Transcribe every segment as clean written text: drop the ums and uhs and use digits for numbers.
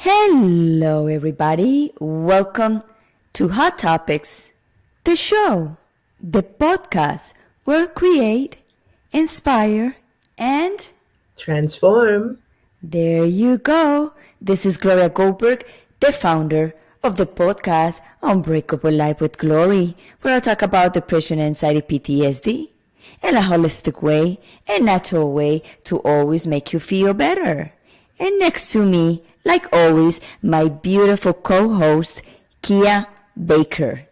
Hello, everybody. Welcome to Hot Topics, the show, the podcast where we create, inspire, and transform. There you go. This is Gloria Goldberg, the founder of the podcast Unbreakable Life with Glory, where I talk about depression, anxiety, PTSD in a holistic way, a natural way to always make you feel better. And next to me, like always, my beautiful co-host, Kia Baker.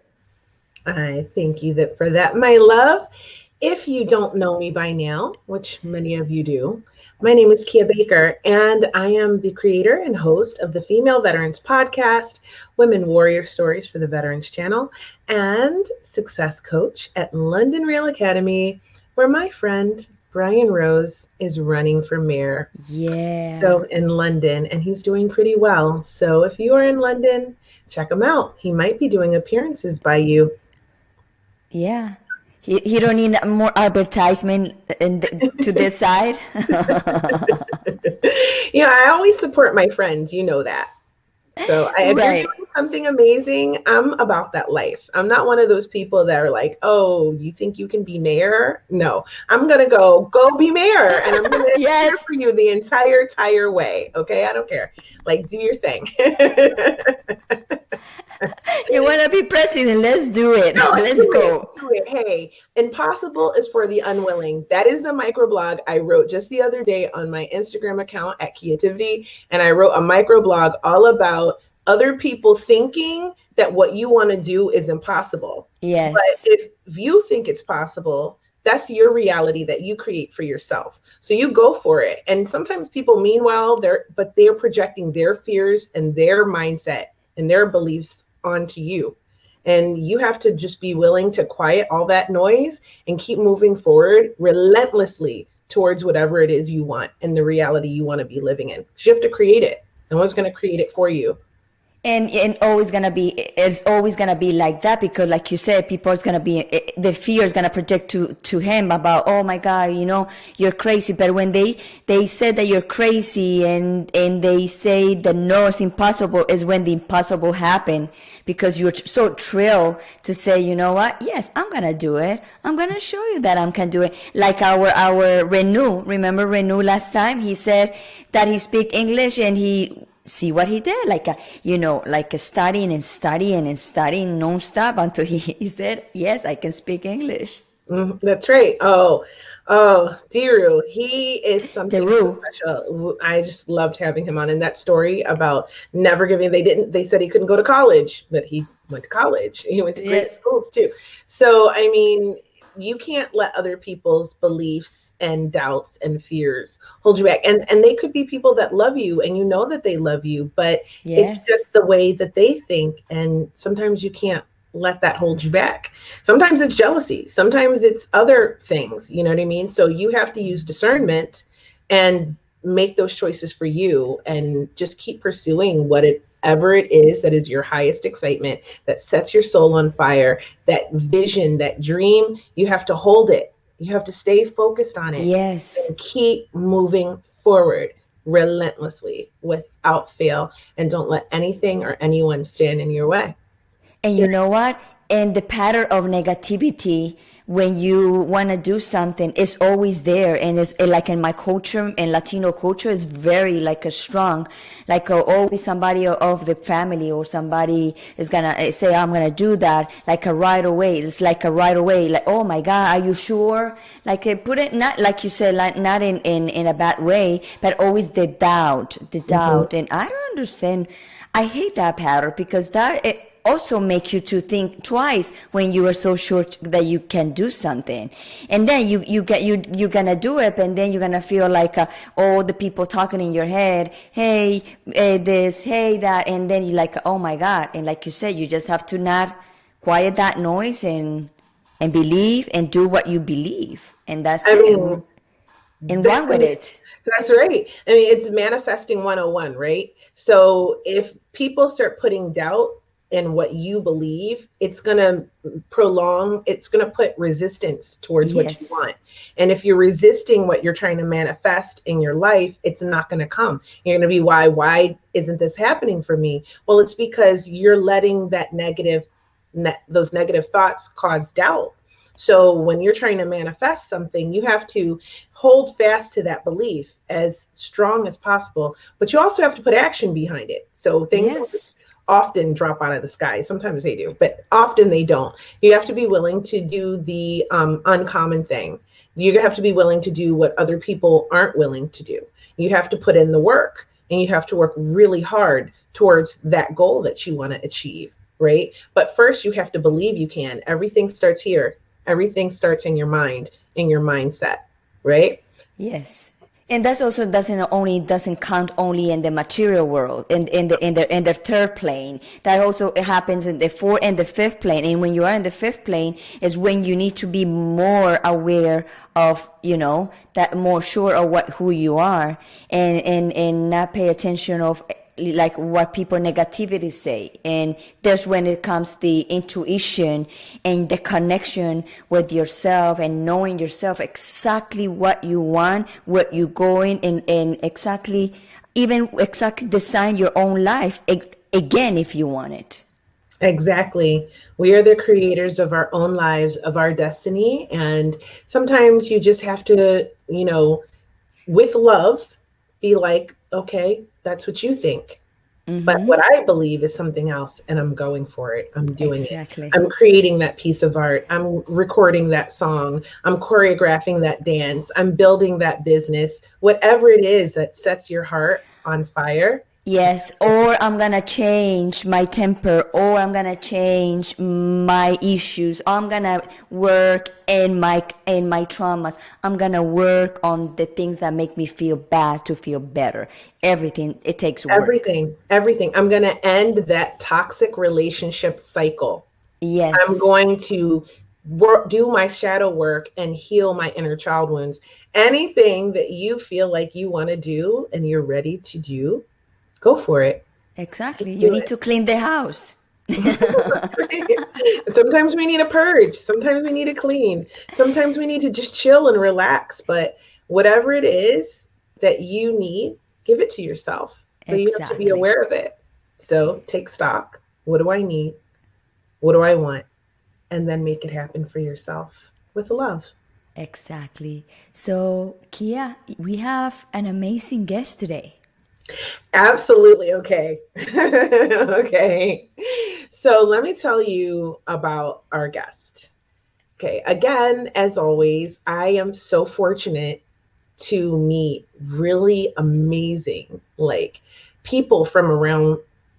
I thank you for that, my love. If you don't know me by now, which many of you do, my name is Kia Baker, and I am the creator and host of the Female Veterans Podcast, Women Warrior Stories for the Veterans Channel, and success coach at London Real Academy, where my friend Brian Rose is running for mayor. Yeah. So in London, and he's doing pretty well. So if you are in London, check him out. He might be doing appearances by you. Yeah. He don't need more advertisement to this side. I always support my friends. You know that. So if you're doing something amazing, I'm about that life. I'm not one of those people that are like, oh, you think you can be mayor? No, I'm going to go be mayor. And I'm going to cheer for you the entire way. Okay. I don't care. Like, do your thing. You want to be president? Let's do it. No, let's go. Do it. Hey, impossible is for the unwilling. That is the microblog I wrote just the other day on my Instagram account at Creativity. And I wrote a microblog all about other people thinking that what you want to do is impossible. Yes. But if you think it's possible, that's your reality that you create for yourself. So you go for it. And sometimes people mean well, they're projecting their fears and their mindset and their beliefs onto you. And you have to just be willing to quiet all that noise and keep moving forward relentlessly towards whatever it is you want and the reality you want to be living in. You have to create it. No one's going to create it for you. And it's always gonna be like that, because like you said, people is gonna be, the fear is gonna project to him about, oh my God, you're crazy. But when they said that you're crazy and they say that no, it's impossible, is when the impossible happen, because you're so thrilled to say, you know what? Yes, I'm gonna do it. I'm gonna show you that I can do it. Like our Renew, remember Renew last time? He said that he speak English, and see what he did, like studying and studying and studying nonstop until he said, yes, I can speak English. That's right. Oh, Diru, he is something so special. I just loved having him on. And that story about never giving, they said he couldn't go to college, but he went to college. He went to great schools too. So, I mean, you can't let other people's beliefs and doubts and fears hold you back. And they could be people that love you and you know that they love you, but it's just the way that they think. And sometimes you can't let that hold you back. Sometimes it's jealousy. Sometimes it's other things, you know what I mean? So you have to use discernment and make those choices for you and just keep pursuing whatever it is that is your highest excitement, that sets your soul on fire, that vision, that dream. You have to hold it. You have to stay focused on it. Yes. And keep moving forward relentlessly without fail. And don't let anything or anyone stand in your way. And you know what? And the pattern of negativity, when you want to do something, is always there. And it's like in my culture, in Latino culture, is very like a strong, like always somebody of the family or somebody is gonna say, I'm gonna do that, like a right away. It's like a right away, like, oh my God, are you sure? Like put it, not like you said, like not in a bad way, but always the doubt. And I don't understand. I hate that pattern, because it also make you to think twice when you are so sure that you can do something, and then you're gonna do it, and then you're gonna feel like all the people talking in your head, hey, this, hey, that, and then you're like, oh my God. And like you said, you just have to not quiet that noise and believe and do what you believe, and that's it. And run with it. That's right. I mean, it's manifesting 101, right? So if people start putting doubt in what you believe, it's going to it's going to put resistance towards what you Yes. want. And if you're resisting what you're trying to manifest in your life, it's not going to come. You're going to be, why isn't this happening for me? Well, it's because you're letting those negative thoughts cause doubt. So when you're trying to manifest something, you have to hold fast to that belief as strong as possible, but you also have to put action behind it. So things don't Yes. often drop out of the sky. Sometimes they do, but often they don't. You have to be willing to do the uncommon thing. You have to be willing to do what other people aren't willing to do. You have to put in the work, and you have to work really hard towards that goal that you want to achieve, right? But first, you have to believe you can. Everything starts here. Everything starts in your mind, in your mindset, right? Yes. And that's also doesn't count only in the material world, in the third plane. That also happens in the fourth and the fifth plane. And when you are in the fifth plane is when you need to be more aware of, that more sure of who you are, and not pay attention of like what people negativity say. And that's when it comes the intuition and the connection with yourself and knowing yourself exactly what you want, what you're going, and exactly design your own life again if you want it. Exactly. We are the creators of our own lives, of our destiny. And sometimes you just have to, with love, be like, okay, that's what you think. But what I believe is something else, and I'm going for it. I'm doing Exactly. it. I'm creating that piece of art. I'm recording that song. I'm choreographing that dance. I'm building that business. Whatever it is that sets your heart on fire. Yes, or I'm gonna change my temper, or I'm gonna change my issues, or I'm gonna work in my traumas. I'm gonna work on the things that make me feel bad to feel better. Everything, it takes work. Everything. I'm gonna end that toxic relationship cycle. Yes. I'm going to do my shadow work and heal my inner child wounds. Anything that you feel like you want to do and you're ready to do, go for it. Exactly. You need to clean the house. Sometimes we need a purge. Sometimes we need to clean. Sometimes we need to just chill and relax. But whatever it is that you need, give it to yourself. But you have to be aware of it. So take stock. What do I need? What do I want? And then make it happen for yourself with love. Exactly. So, Kia, we have an amazing guest today. Absolutely. Okay. Okay. So let me tell you about our guest. Okay. Again, as always, I am so fortunate to meet really amazing, people from around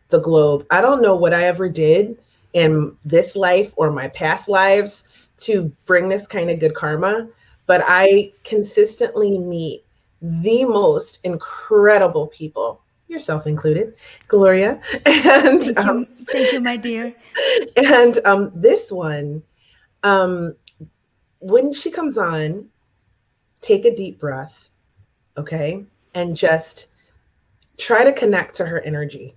the globe. I don't know what I ever did in this life or my past lives to bring this kind of good karma, but I consistently meet the most incredible people, yourself included, Gloria. And thank you, my dear. And this one, when she comes on, take a deep breath, okay, and just try to connect to her energy.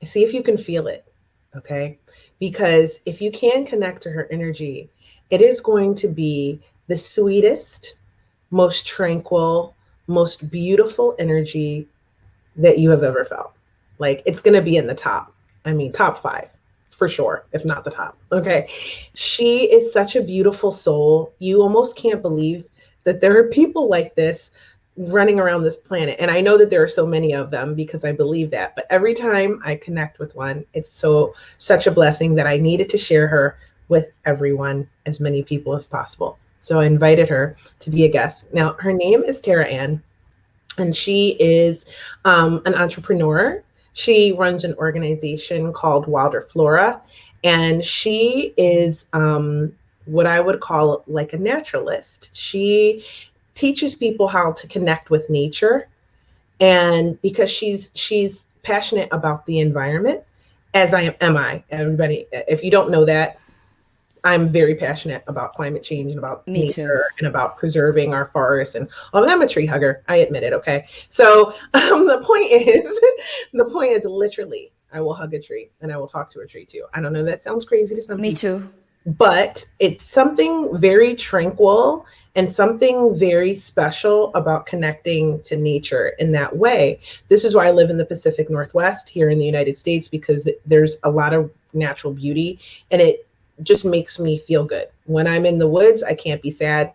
See if you can feel it, okay? Because if you can connect to her energy, it is going to be the sweetest, most tranquil, most beautiful energy that you have ever felt. It's going to be in the top 5 for sure, if not the top. Okay. She is such a beautiful soul. You almost can't believe that there are people like this running around this planet. And I know that there are so many of them because I believe that. But every time I connect with one, it's such a blessing that I needed to share her with everyone, as many people as possible. So I invited her to be a guest. Now, her name is Tara Ann, and she is an entrepreneur. She runs an organization called Wilder Flora, and she is what I would call like a naturalist. She teaches people how to connect with nature, and because she's passionate about the environment, as am I. Everybody, if you don't know that, I'm very passionate about climate change and about nature and about preserving our forests. And I'm a tree hugger. I admit it. Okay. So the point is literally, I will hug a tree and I will talk to a tree too. I don't know, that sounds crazy to some Me people. too. But it's something very tranquil and something very special about connecting to nature in that way. This is why I live in the Pacific Northwest here in the United States, because there's a lot of natural beauty and it just makes me feel good. When I'm in the woods, I can't be sad.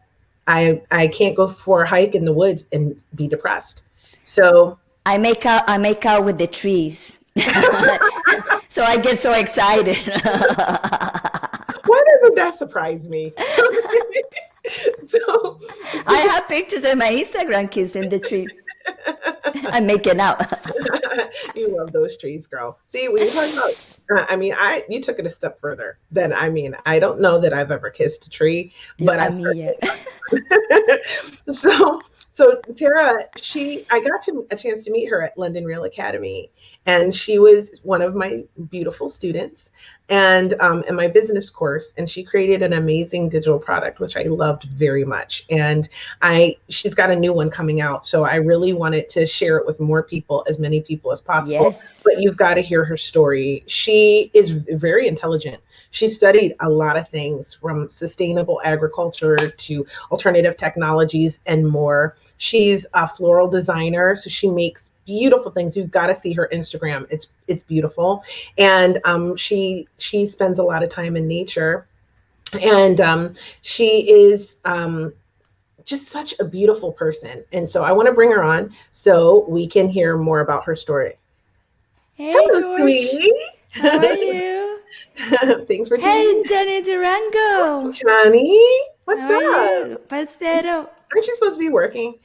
I can't go for a hike in the woods and be depressed. So I make out with the trees. So I get so excited. why doesn't that surprise me? So I have pictures of my Instagram kids in the tree. I'm making out. You love those trees, girl. See, we talking about. You took it a step further. Than I don't know that I've ever kissed a tree, but I I've mean, yeah. So Tara, I got a chance to meet her at London Real Academy, and she was one of my beautiful students, and in my business course, and she created an amazing digital product, which I loved very much. And she's got a new one coming out, so I really wanted to share it with more people, as many people as possible. Yes. But you've got to hear her story. She is very intelligent. She studied a lot of things, from sustainable agriculture to alternative technologies and more. She's a floral designer, so she makes beautiful things. You've got to see her Instagram. It's beautiful. And she spends a lot of time in nature. And she is just such a beautiful person. And so I want to bring her on so we can hear more about her story. Hey, Hello, George. sweetie. How are you? Thanks for tuning Hey, in. Johnny Durango. Johnny, what's How are up? you? Parcero. Aren't you supposed to be working?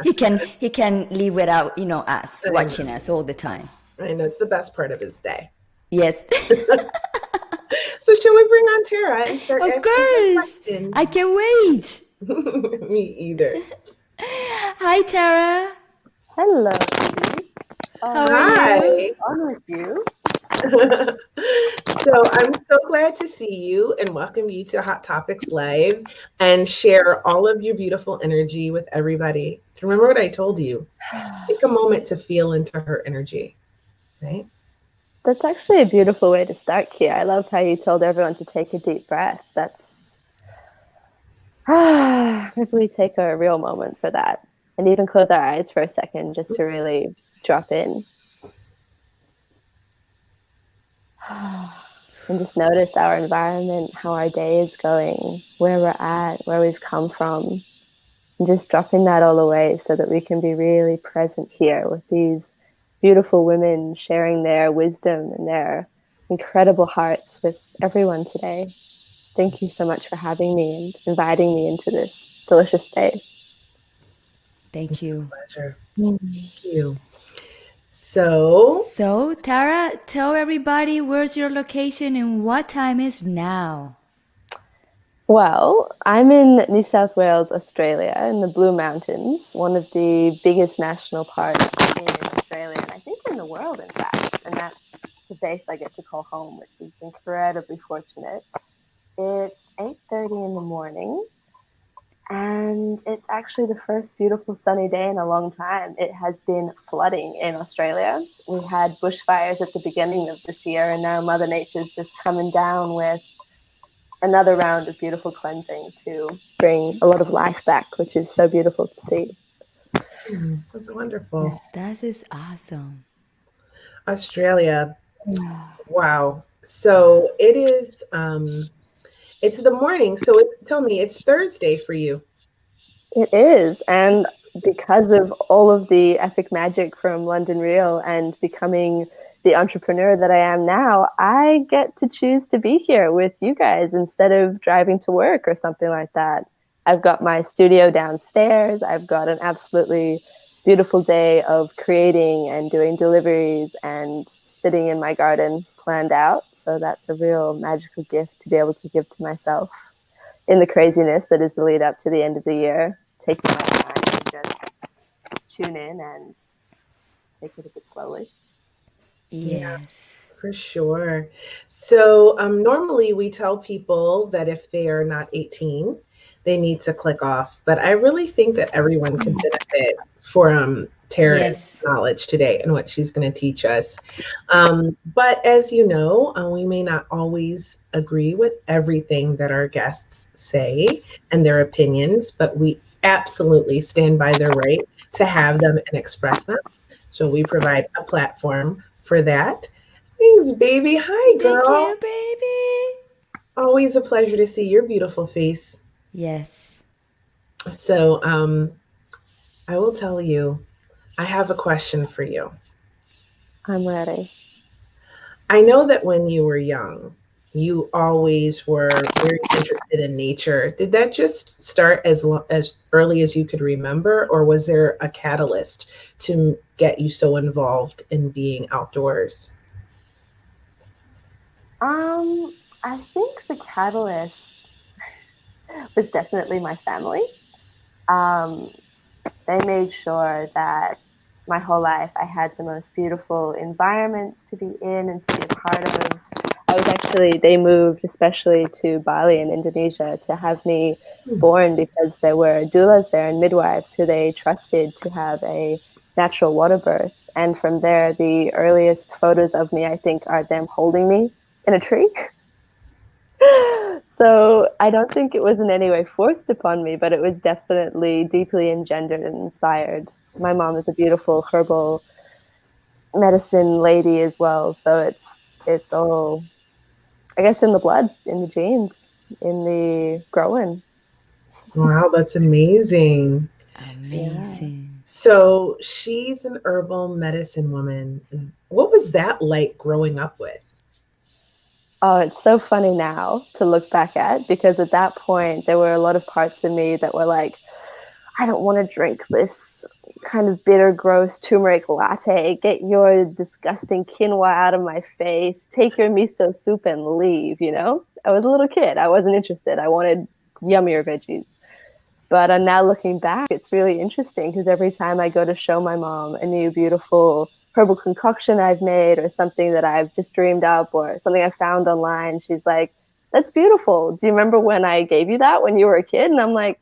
He can live without, us watching us all the time. I know, it's the best part of his day. Yes. So should we bring on Tara and start Of asking her course. questions? I can't wait. Me either. Hi, Tara. Hello. Steve. How are you? Hi. On with you. So I'm so glad to see you and welcome you to Hot Topics Live and share all of your beautiful energy with everybody. Remember what I told you? Take a moment to feel into her energy, right? That's actually a beautiful way to start, Kia. I love how you told everyone to take a deep breath. Maybe we take a real moment for that and even close our eyes for a second just to really drop in. And just notice our environment, how our day is going, where we're at, where we've come from, and just dropping that all away so that we can be really present here with these beautiful women sharing their wisdom and their incredible hearts with everyone today. Thank you so much for having me and inviting me into this delicious space. Thank you. Pleasure. Thank you. So, Tara, tell everybody where's your location and what time is now. Well, I'm in New South Wales, Australia, in the Blue Mountains, one of the biggest national parks in Australia, and I think in the world, in fact. And that's the place I get to call home, which is incredibly fortunate. It's 8:30 in the morning, and it's actually the first beautiful sunny day in a long time. It has been flooding in Australia. We had bushfires at the beginning of this year, and now Mother Nature's just coming down with another round of beautiful cleansing to bring a lot of life back, which is so beautiful to see. That's wonderful. That is awesome. Australia. Wow. So it is, it's the morning. So tell me, it's Thursday for you. It is. And because of all of the epic magic from London Real and becoming the entrepreneur that I am now, I get to choose to be here with you guys instead of driving to work or something like that. I've got my studio downstairs. I've got an absolutely beautiful day of creating and doing deliveries and sitting in my garden planned out. So that's a real magical gift to be able to give to myself in the craziness that is the lead up to the end of the year, taking my time to just tune in and take it a bit slowly. Yes. Yeah, for sure. So normally we tell people that if they are not 18, they need to click off. But I really think that everyone can benefit Yes. knowledge today and what she's going to teach us. But as you know, we may not always agree with everything that our guests say and their opinions, but we absolutely stand by their right to have them and express them. So we provide a platform for that. Thanks, baby. Hi, Thank girl. you, baby. Always a pleasure to see your beautiful face. Yes. So, I will tell you, I have a question for you. I'm ready. I know that when you were young, you always were very interested in nature. Did that just start as early as you could remember, or was there a catalyst to get you so involved in being outdoors? I think the catalyst was definitely my family. Um, they made sure that my whole life I had the most beautiful environments to be in and to be a part of. They moved especially to Bali in Indonesia to have me born because there were doulas there and midwives who they trusted to have a natural water birth. And from there, the earliest photos of me, I think, are them holding me in a tree. So I don't think it was in any way forced upon me, but it was definitely deeply engendered and inspired. My mom is a beautiful herbal medicine lady as well, so it's all, I guess, in the blood, in the genes, in the growing. Wow, that's amazing. Yeah. Amazing. So she's an herbal medicine woman. What was that like growing up with? Oh, it's so funny now to look back at, because at that point there were a lot of parts of me that were like, I don't want to drink this kind of bitter, gross turmeric latte. Get your disgusting quinoa out of my face. Take your miso soup and leave, you know? I was a little kid. I wasn't interested. I wanted yummier veggies. But now looking back, it's really interesting because every time I go to show my mom a new beautiful herbal concoction I've made or something that I've just dreamed up or something I found online, she's like, that's beautiful. Do you remember when I gave you that when you were a kid? And I'm like,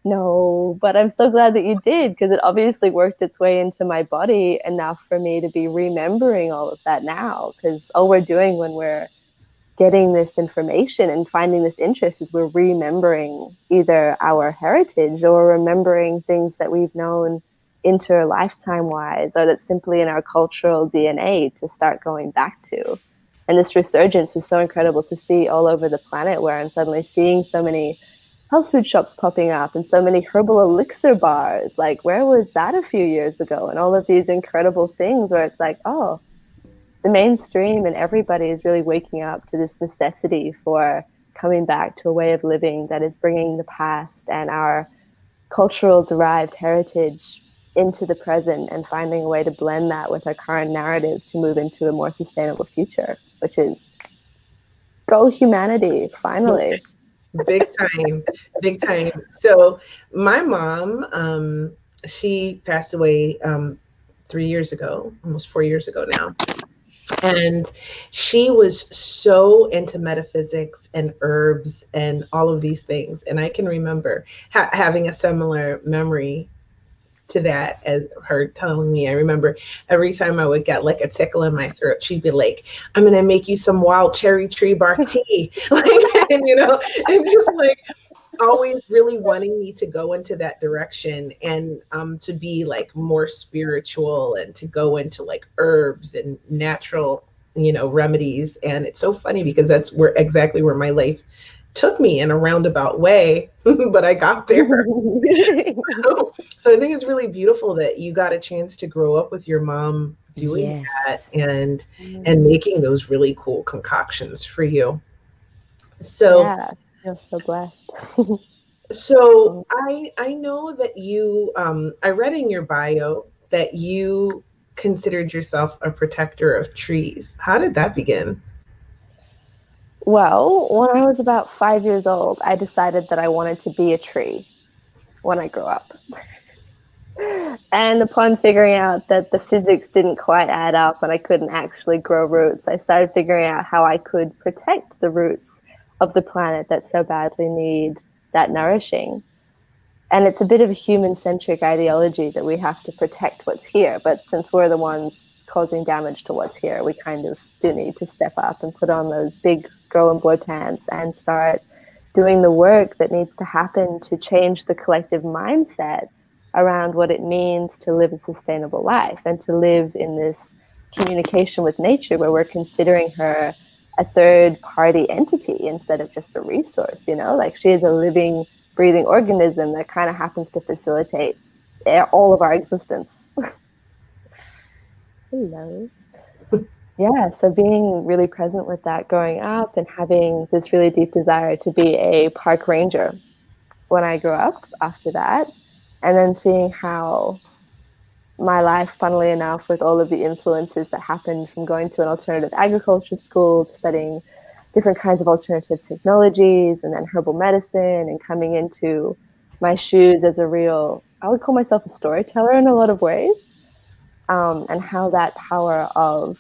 no, but I'm so glad that you did, because it obviously worked its way into my body enough for me to be remembering all of that now. Because all we're doing when we're getting this information and finding this interest is we're remembering either our heritage or remembering things that we've known inter lifetime wise, or that's simply in our cultural DNA to start going back to. And this resurgence is so incredible to see all over the planet, where I'm suddenly seeing so many health food shops popping up and so many herbal elixir bars. Like, where was that a few years ago? And all of these incredible things where it's like, oh, the mainstream and everybody is really waking up to this necessity for coming back to a way of living that is bringing the past and our cultural derived heritage into the present and finding a way to blend that with our current narrative to move into a more sustainable future, which is go humanity, finally. Big time, big time. So my mom, she passed away 3 years ago, almost 4 years ago now. And she was so into metaphysics and herbs and all of these things. And I can remember having a similar memory to that as her telling me. I remember every time I would get like a tickle in my throat, she'd be like, I'm going to make you some wild cherry tree bark tea. Like, and, and just like always really wanting me to go into that direction and to be like more spiritual and to go into like herbs and natural, remedies. And it's so funny because that's exactly where my life took me in a roundabout way, but I got there. So I think it's really beautiful that you got a chance to grow up with your mom doing that and making those really cool concoctions for you. So yeah, I feel so blessed. So I know that you I read in your bio that you considered yourself a protector of trees. How did that begin? Well, when I was about 5 years old, I decided that I wanted to be a tree when I grew up. And upon figuring out that the physics didn't quite add up and I couldn't actually grow roots, I started figuring out how I could protect the roots of the planet that so badly need that nourishing. And it's a bit of a human-centric ideology that we have to protect what's here. But since we're the ones causing damage to what's here, we kind of do need to step up and put on those big girl and boy pants and start doing the work that needs to happen to change the collective mindset around what it means to live a sustainable life and to live in this communication with nature where we're considering her a third party entity instead of just a resource, you know, like she is a living, breathing organism that kind of happens to facilitate all of our existence. Hello. Yeah, so being really present with that growing up and having this really deep desire to be a park ranger when I grew up after that, and then seeing how my life, funnily enough, with all of the influences that happened from going to an alternative agriculture school to studying different kinds of alternative technologies and then herbal medicine and coming into my shoes as a real, I would call myself a storyteller in a lot of ways, and how that power of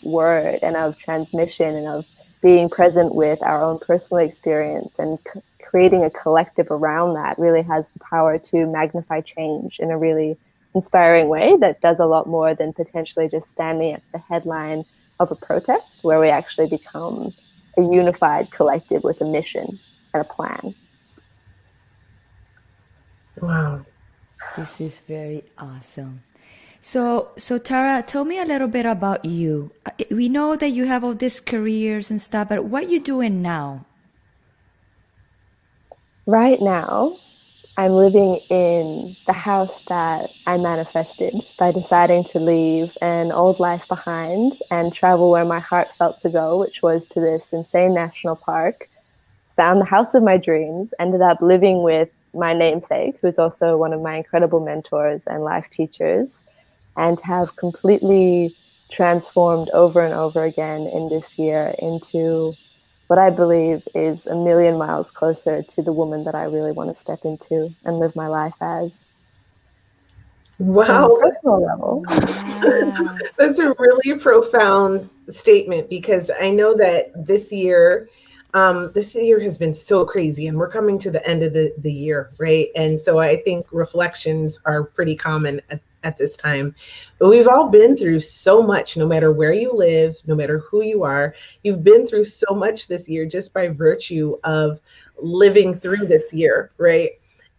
word and of transmission and of being present with our own personal experience and creating a collective around that really has the power to magnify change in a really inspiring way that does a lot more than potentially just standing at the headline of a protest, where we actually become a unified collective with a mission and a plan. Wow. This is very awesome. So Tara, tell me a little bit about you. We know that you have all these careers and stuff, but what are you doing now? Right now, I'm living in the house that I manifested by deciding to leave an old life behind and travel where my heart felt to go, which was to this insane national park. Found the house of my dreams, ended up living with my namesake, who's also one of my incredible mentors and life teachers, and have completely transformed over and over again in this year into what I believe is a million miles closer to the woman that I really want to step into and live my life as. Wow. On a personal level. Wow. That's a really profound statement, because I know that this year has been so crazy, and we're coming to the end of the year, right? And so I think reflections are pretty common at this time. But we've all been through so much, no matter where you live, no matter who you are. You've been through so much this year just by virtue of living through this year, right?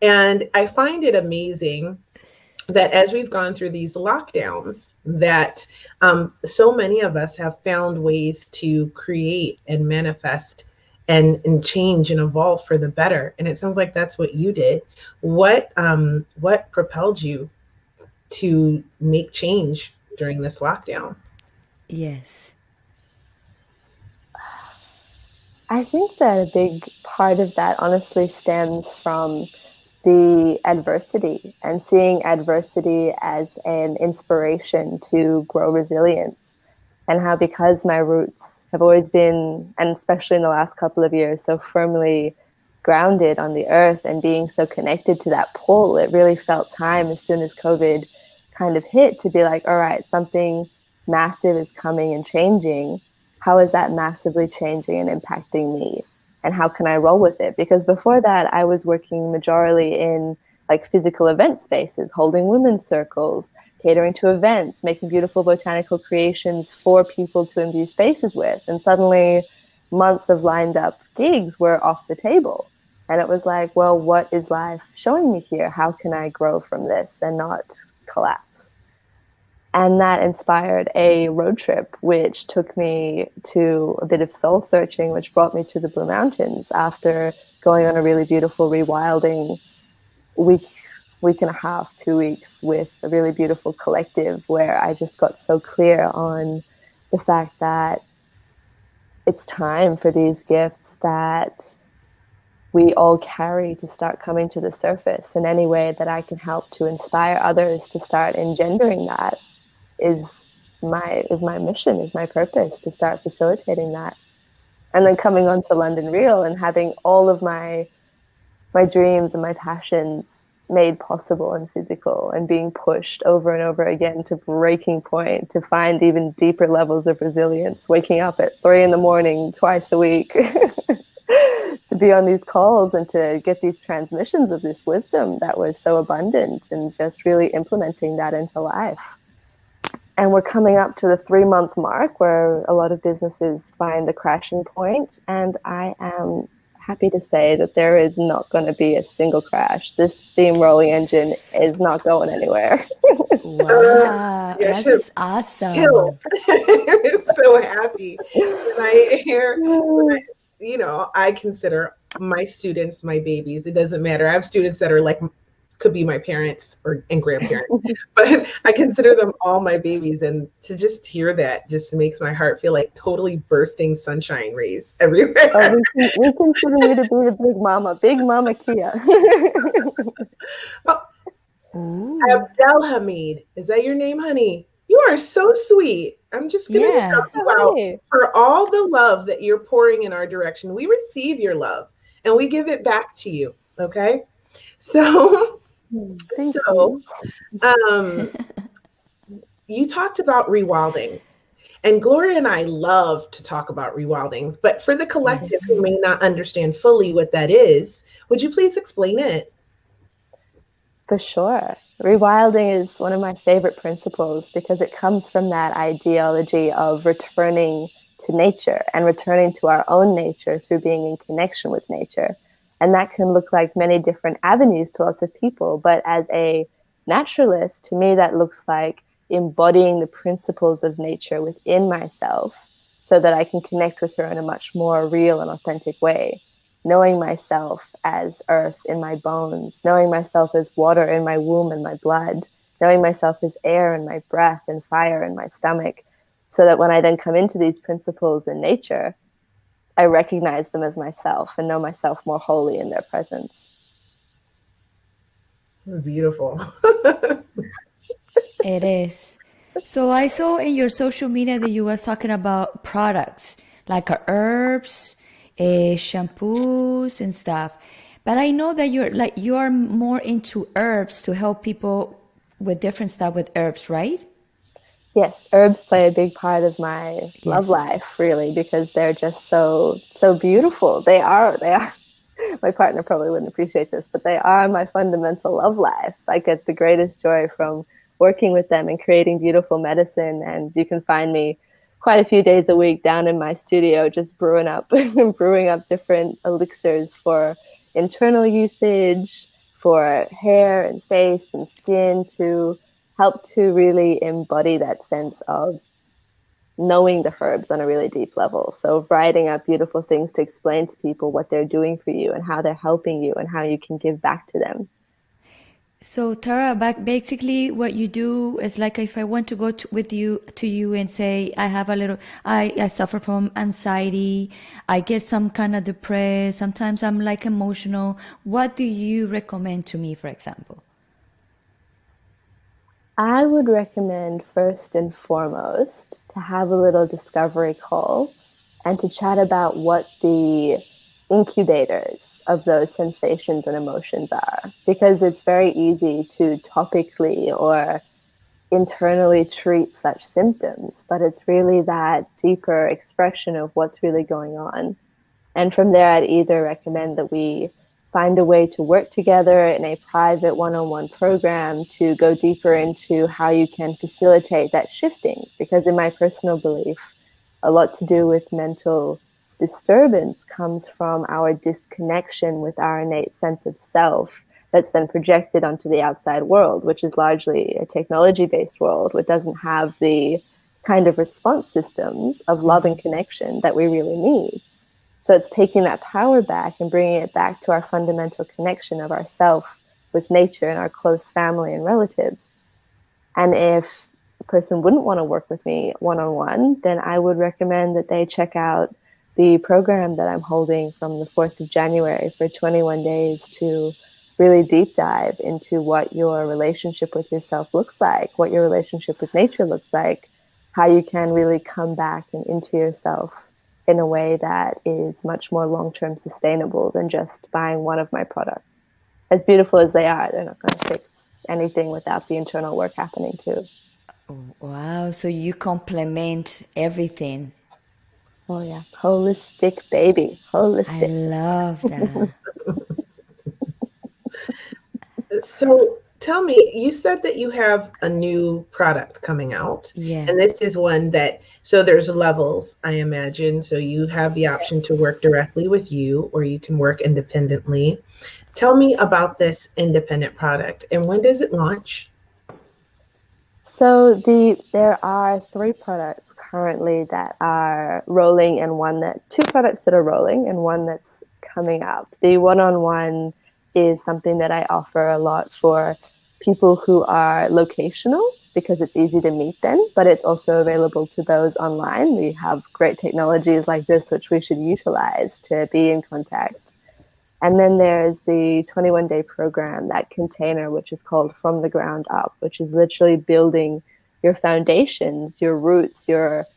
And I find it amazing that as we've gone through these lockdowns, that so many of us have found ways to create and manifest and change and evolve for the better. And it sounds like that's what you did. What propelled you to make change during this lockdown? Yes. I think that a big part of that honestly stems from the adversity and seeing adversity as an inspiration to grow resilience, and how, because my roots have always been, and especially in the last couple of years, so firmly grounded on the earth and being so connected to that pull, it really felt time as soon as COVID kind of hit to be like, all right, something massive is coming and changing. How is that massively changing and impacting me? And how can I roll with it? Because before that, I was working majorly in like physical event spaces, holding women's circles, catering to events, making beautiful botanical creations for people to imbue spaces with. And suddenly months of lined up gigs were off the table. And it was like, well, what is life showing me here? How can I grow from this and not collapse? And that inspired a road trip, which took me to a bit of soul searching, which brought me to the Blue Mountains after going on a really beautiful rewilding week and a half, 2 weeks, with a really beautiful collective, where I just got so clear on the fact that it's time for these gifts that we all carry to start coming to the surface. In any way that I can help to inspire others to start engendering that is my mission, is my purpose, to start facilitating that. And then coming on to London Real and having all of my dreams and my passions made possible and physical, and being pushed over and over again to breaking point, to find even deeper levels of resilience, waking up at 3 a.m. twice a week to to be on these calls and to get these transmissions of this wisdom that was so abundant, and just really implementing that into life. And we're coming up to the 3-month mark where a lot of businesses find the crashing point. And I am happy to say that there is not going to be a single crash. This steam rolling engine is not going anywhere. Wow, Yeah, that is awesome. I'm so happy when I hear, I consider my students my babies. It doesn't matter. I have students that are like, could be my parents and grandparents, but I consider them all my babies. And to just hear that just makes my heart feel like totally bursting sunshine rays everywhere. Oh, we consider you to be the Big Mama Kia. Abdel Hamid, is that your name, honey? You are so sweet. I'm just going to talk about for all the love that you're pouring in our direction. We receive your love and we give it back to you. Okay. So, you talked about rewilding, and Gloria and I love to talk about rewildings, but for the collective who may not understand fully what that is, would you please explain it? For sure. Rewilding is one of my favorite principles because it comes from that ideology of returning to nature and returning to our own nature through being in connection with nature. And that can look like many different avenues to lots of people. But as a naturalist, to me, that looks like embodying the principles of nature within myself so that I can connect with her in a much more real and authentic way. Knowing myself as earth in my bones, knowing myself as water in my womb and my blood, knowing myself as air in my breath and fire in my stomach, so that when I then come into these principles in nature, I recognize them as myself and know myself more wholly in their presence. That's beautiful. It is. So I saw in your social media that you was talking about products like herbs, shampoos and stuff. But I know that you are more into herbs to help people with different stuff with herbs, right? Yes, herbs play a big part of my love life, really, because they're just so beautiful. They are. My partner probably wouldn't appreciate this, but they are my fundamental love life. I get the greatest joy from working with them and creating beautiful medicine. And you can find me quite a few days a week down in my studio, just brewing up different elixirs for internal usage, for hair and face and skin, to help to really embody that sense of knowing the herbs on a really deep level. So writing up beautiful things to explain to people what they're doing for you and how they're helping you and how you can give back to them. So Tara, basically what you do is like if I want to go to you and say I suffer from anxiety, I get some kind of depressed, sometimes I'm like emotional. What do you recommend to me, for example? I would recommend first and foremost to have a little discovery call and to chat about what the incubators of those sensations and emotions are, because it's very easy to topically or internally treat such symptoms, but it's really that deeper expression of what's really going on. And from there, I'd either recommend that we find a way to work together in a private one-on-one program to go deeper into how you can facilitate that shifting, because in my personal belief, a lot to do with mental disturbance comes from our disconnection with our innate sense of self that's then projected onto the outside world, which is largely a technology-based world, which doesn't have the kind of response systems of love and connection that we really need. So it's taking that power back and bringing it back to our fundamental connection of ourself with nature and our close family and relatives. And if a person wouldn't want to work with me one-on-one, then I would recommend that they check out the program that I'm holding from the 4th of January for 21 days to really deep dive into what your relationship with yourself looks like, what your relationship with nature looks like, how you can really come back and into yourself in a way that is much more long-term sustainable than just buying one of my products. As beautiful as they are, they're not going to fix anything without the internal work happening too. Wow, so you complement everything. Oh yeah, holistic baby, I holistic. love that. So tell me, you said that you have a new product coming out, Yeah. and this is one that, so there's levels, I imagine. So you have the option to work directly with you, or you can work independently. Tell me about this independent product and when does it launch? So there are three products currently that are rolling, and two products that are rolling, and one that's coming up. The one-on-one is something that I offer a lot for people who are locational because it's easy to meet them, but it's also available to those online. We have great technologies like this which we should utilize to be in contact. And then there's the 21-day program, that container, which is called From the Ground Up, which is literally building your foundations, your roots, your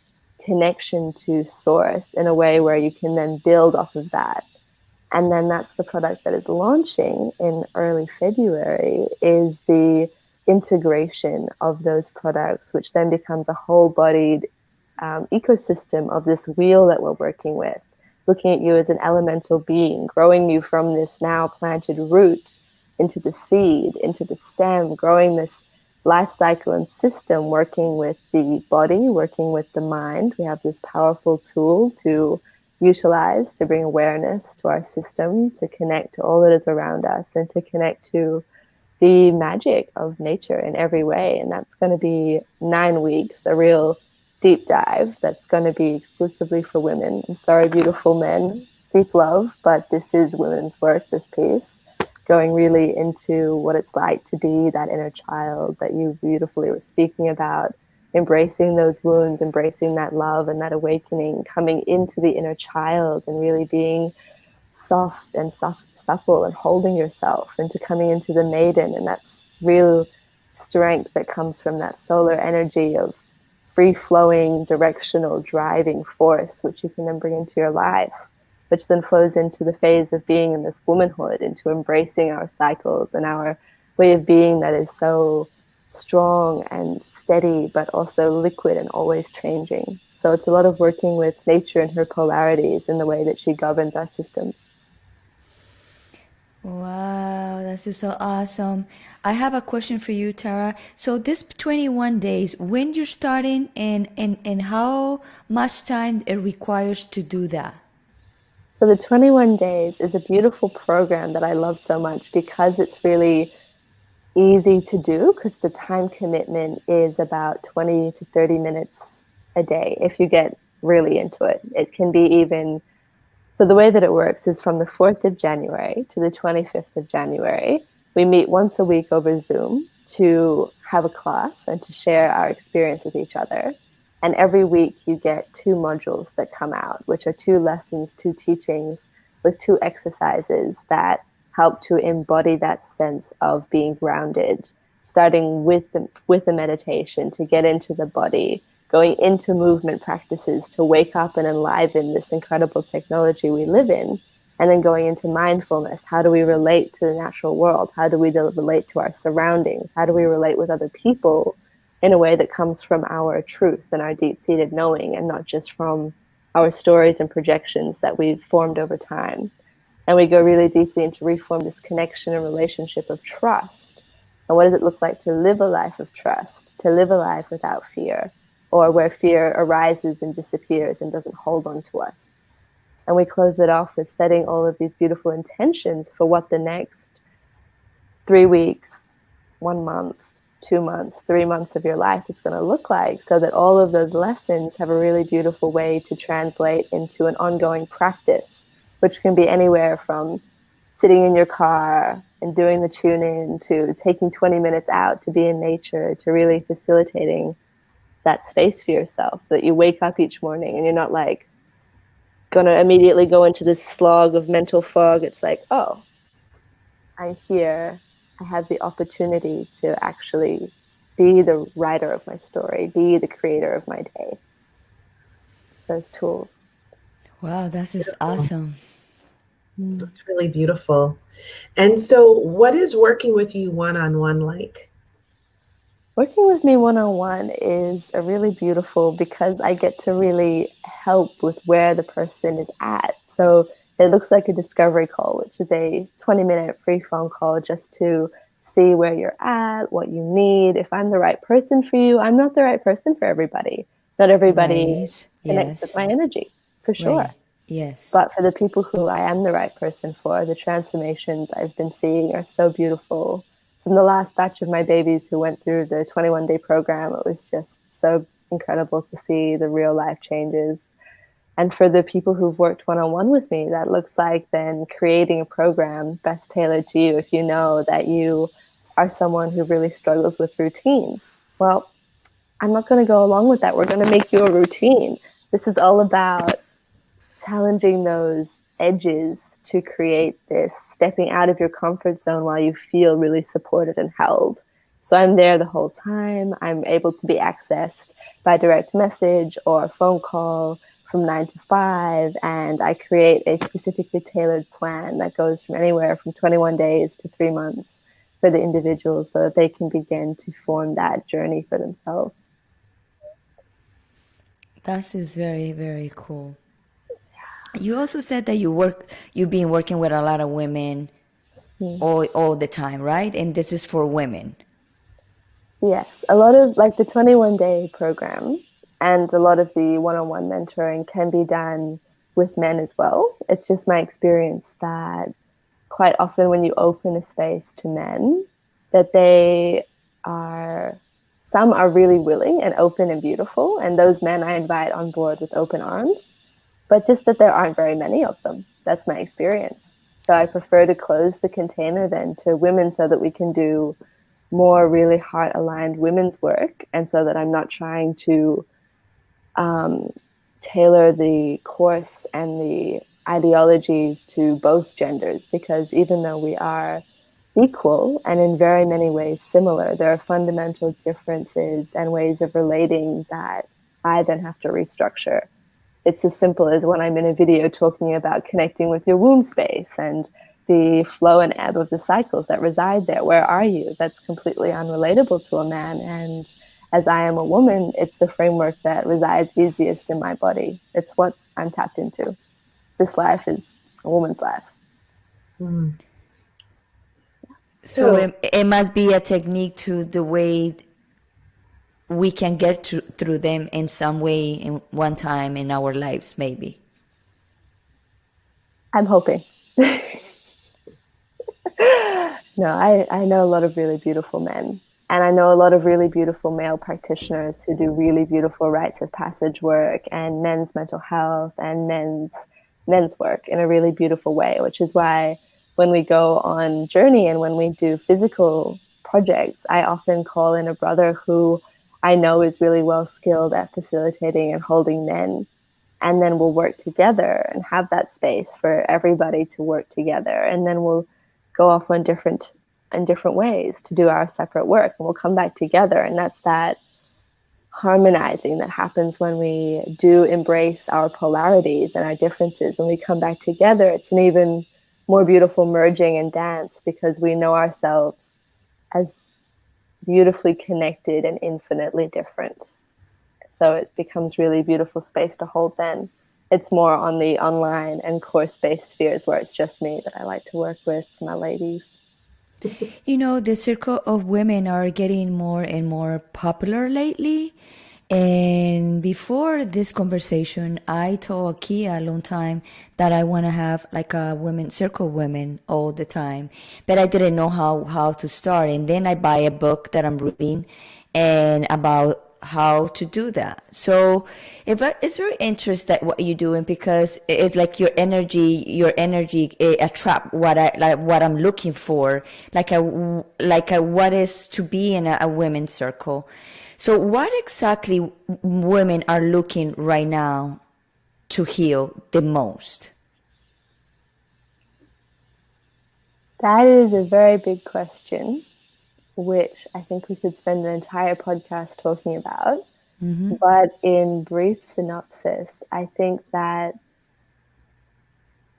connection to source in a way where you can then build off of that. And then that's the product that is launching in early February, is the integration of those products, which then becomes a whole-bodied ecosystem of this wheel that we're working with, looking at you as an elemental being, growing you from this now planted root into the seed, into the stem, growing this life cycle and system, working with the body, working with the mind. We have this powerful tool to utilize to bring awareness to our system, to connect to all that is around us, and to connect to the magic of nature in every way. And that's going to be 9 weeks, a real deep dive that's going to be exclusively for women. I'm sorry, beautiful men, deep love, but this is women's work, this piece, going really into what it's like to be that inner child that you beautifully were speaking about, embracing those wounds, embracing that love and that awakening, coming into the inner child and really being soft and supple and holding yourself, into coming into the maiden. And that's real strength that comes from that solar energy of free-flowing, directional, driving force, which you can then bring into your life, which then flows into the phase of being in this womanhood, into embracing our cycles and our way of being that is so strong and steady, but also liquid and always changing. So it's a lot of working with nature and her polarities in the way that she governs our systems. Wow, this is so awesome. I have a question for you, Tara. So this 21 days, when you're starting and how much time it requires to do that? So the 21 days is a beautiful program that I love so much because it's really easy to do, because the time commitment is about 20 to 30 minutes a day if you get really into it. It can be even, so the way that it works is from the 4th of January to the 25th of January, we meet once a week over Zoom to have a class and to share our experience with each other. And every week you get 2 modules that come out, which are 2 lessons, 2 teachings with 2 exercises that help to embody that sense of being grounded, starting with the meditation to get into the body, going into movement practices to wake up and enliven this incredible technology we live in, and then going into mindfulness. How do we relate to the natural world? How do we relate to our surroundings? How do we relate with other people in a way that comes from our truth and our deep-seated knowing, and not just from our stories and projections that we've formed over time? And we go really deeply into reform this connection and relationship of trust. And what does it look like to live a life of trust, to live a life without fear, or where fear arises and disappears and doesn't hold on to us? And we close it off with setting all of these beautiful intentions for what the next 3 weeks, 1 month, 2 months, 3 months of your life is going to look like, so that all of those lessons have a really beautiful way to translate into an ongoing practice, which can be anywhere from sitting in your car and doing the tune-in, to taking 20 minutes out to be in nature, to really facilitating that space for yourself so that you wake up each morning and you're not like going to immediately go into this slog of mental fog. It's like, oh, I'm here. I have the opportunity to actually be the writer of my story, be the creator of my day. It's those tools. Wow, this is Beautiful. awesome. That's really beautiful. And so what is working with you one-on-one like? Working with me one-on-one is a really beautiful because I get to really help with where the person is at. So it looks like a discovery call, which is a 20-minute free phone call just to see where you're at, what you need. If I'm the right person for you, I'm not the right person for everybody. Not everybody Right. connects with Yes. my energy, for sure. Right. Yes. But for the people who I am the right person for, the transformations I've been seeing are so beautiful. From the last batch of my babies who went through the 21-day program, it was just so incredible to see the real life changes. And for the people who've worked one-on-one with me, that looks like then creating a program best tailored to you if you know that you are someone who really struggles with routine. Well, I'm not going to go along with that. We're going to make you a routine. This is all about challenging those edges to create this stepping out of your comfort zone while you feel really supported and held. So I'm there the whole time. I'm able to be accessed by direct message or phone call from 9 to 5. And I create a specifically tailored plan that goes from anywhere from 21 days to 3 months for the individuals so that they can begin to form that journey for themselves. That is very, very cool. You also said that you've been working with a lot of women all the time, right? And this is for women. Yes, a lot of like the 21-day program and a lot of the one-on-one mentoring can be done with men as well. It's just my experience that quite often when you open a space to men, that some are really willing and open and beautiful, and those men I invite on board with open arms, but just that there aren't very many of them. That's my experience. So I prefer to close the container then to women so that we can do more really heart aligned women's work, and so that I'm not trying to tailor the course and the ideologies to both genders, because even though we are equal and in very many ways similar, there are fundamental differences and ways of relating that I then have to restructure. It's as simple as when I'm in a video talking about connecting with your womb space and the flow and ebb of the cycles that reside there. Where are you? That's completely unrelatable to a man. And as I am a woman, it's the framework that resides easiest in my body. It's what I'm tapped into. This life is a woman's life. So it must be a technique to the way we can get through them in some way in one time in our lives, maybe. I'm hoping. No, I know a lot of really beautiful men. And I know a lot of really beautiful male practitioners who do really beautiful rites of passage work and men's mental health and men's work in a really beautiful way, which is why when we go on journey and when we do physical projects, I often call in a brother who I know is really well skilled at facilitating and holding men. And then we'll work together and have that space for everybody to work together. And then we'll go off in different ways to do our separate work, and we'll come back together. And that's that harmonizing that happens when we do embrace our polarities and our differences, and we come back together. It's an even more beautiful merging and dance because we know ourselves as beautifully connected and infinitely different. So it becomes really beautiful space to hold then. It's more on the online and course-based spheres where it's just me that I like to work with my ladies. You know, the circle of women are getting more and more popular lately. And before this conversation, I told Kia a long time that I want to have like a women circle of women all the time, but I didn't know how to start. And then I buy a book that I'm reading and about how to do that. So it's very interesting what you're doing, because it's like your energy attract what I'm looking for, like a what is to be in a women's circle. So what exactly women are looking right now to heal the most? That is a very big question, which I think we could spend an entire podcast talking about. Mm-hmm. But in brief synopsis, I think that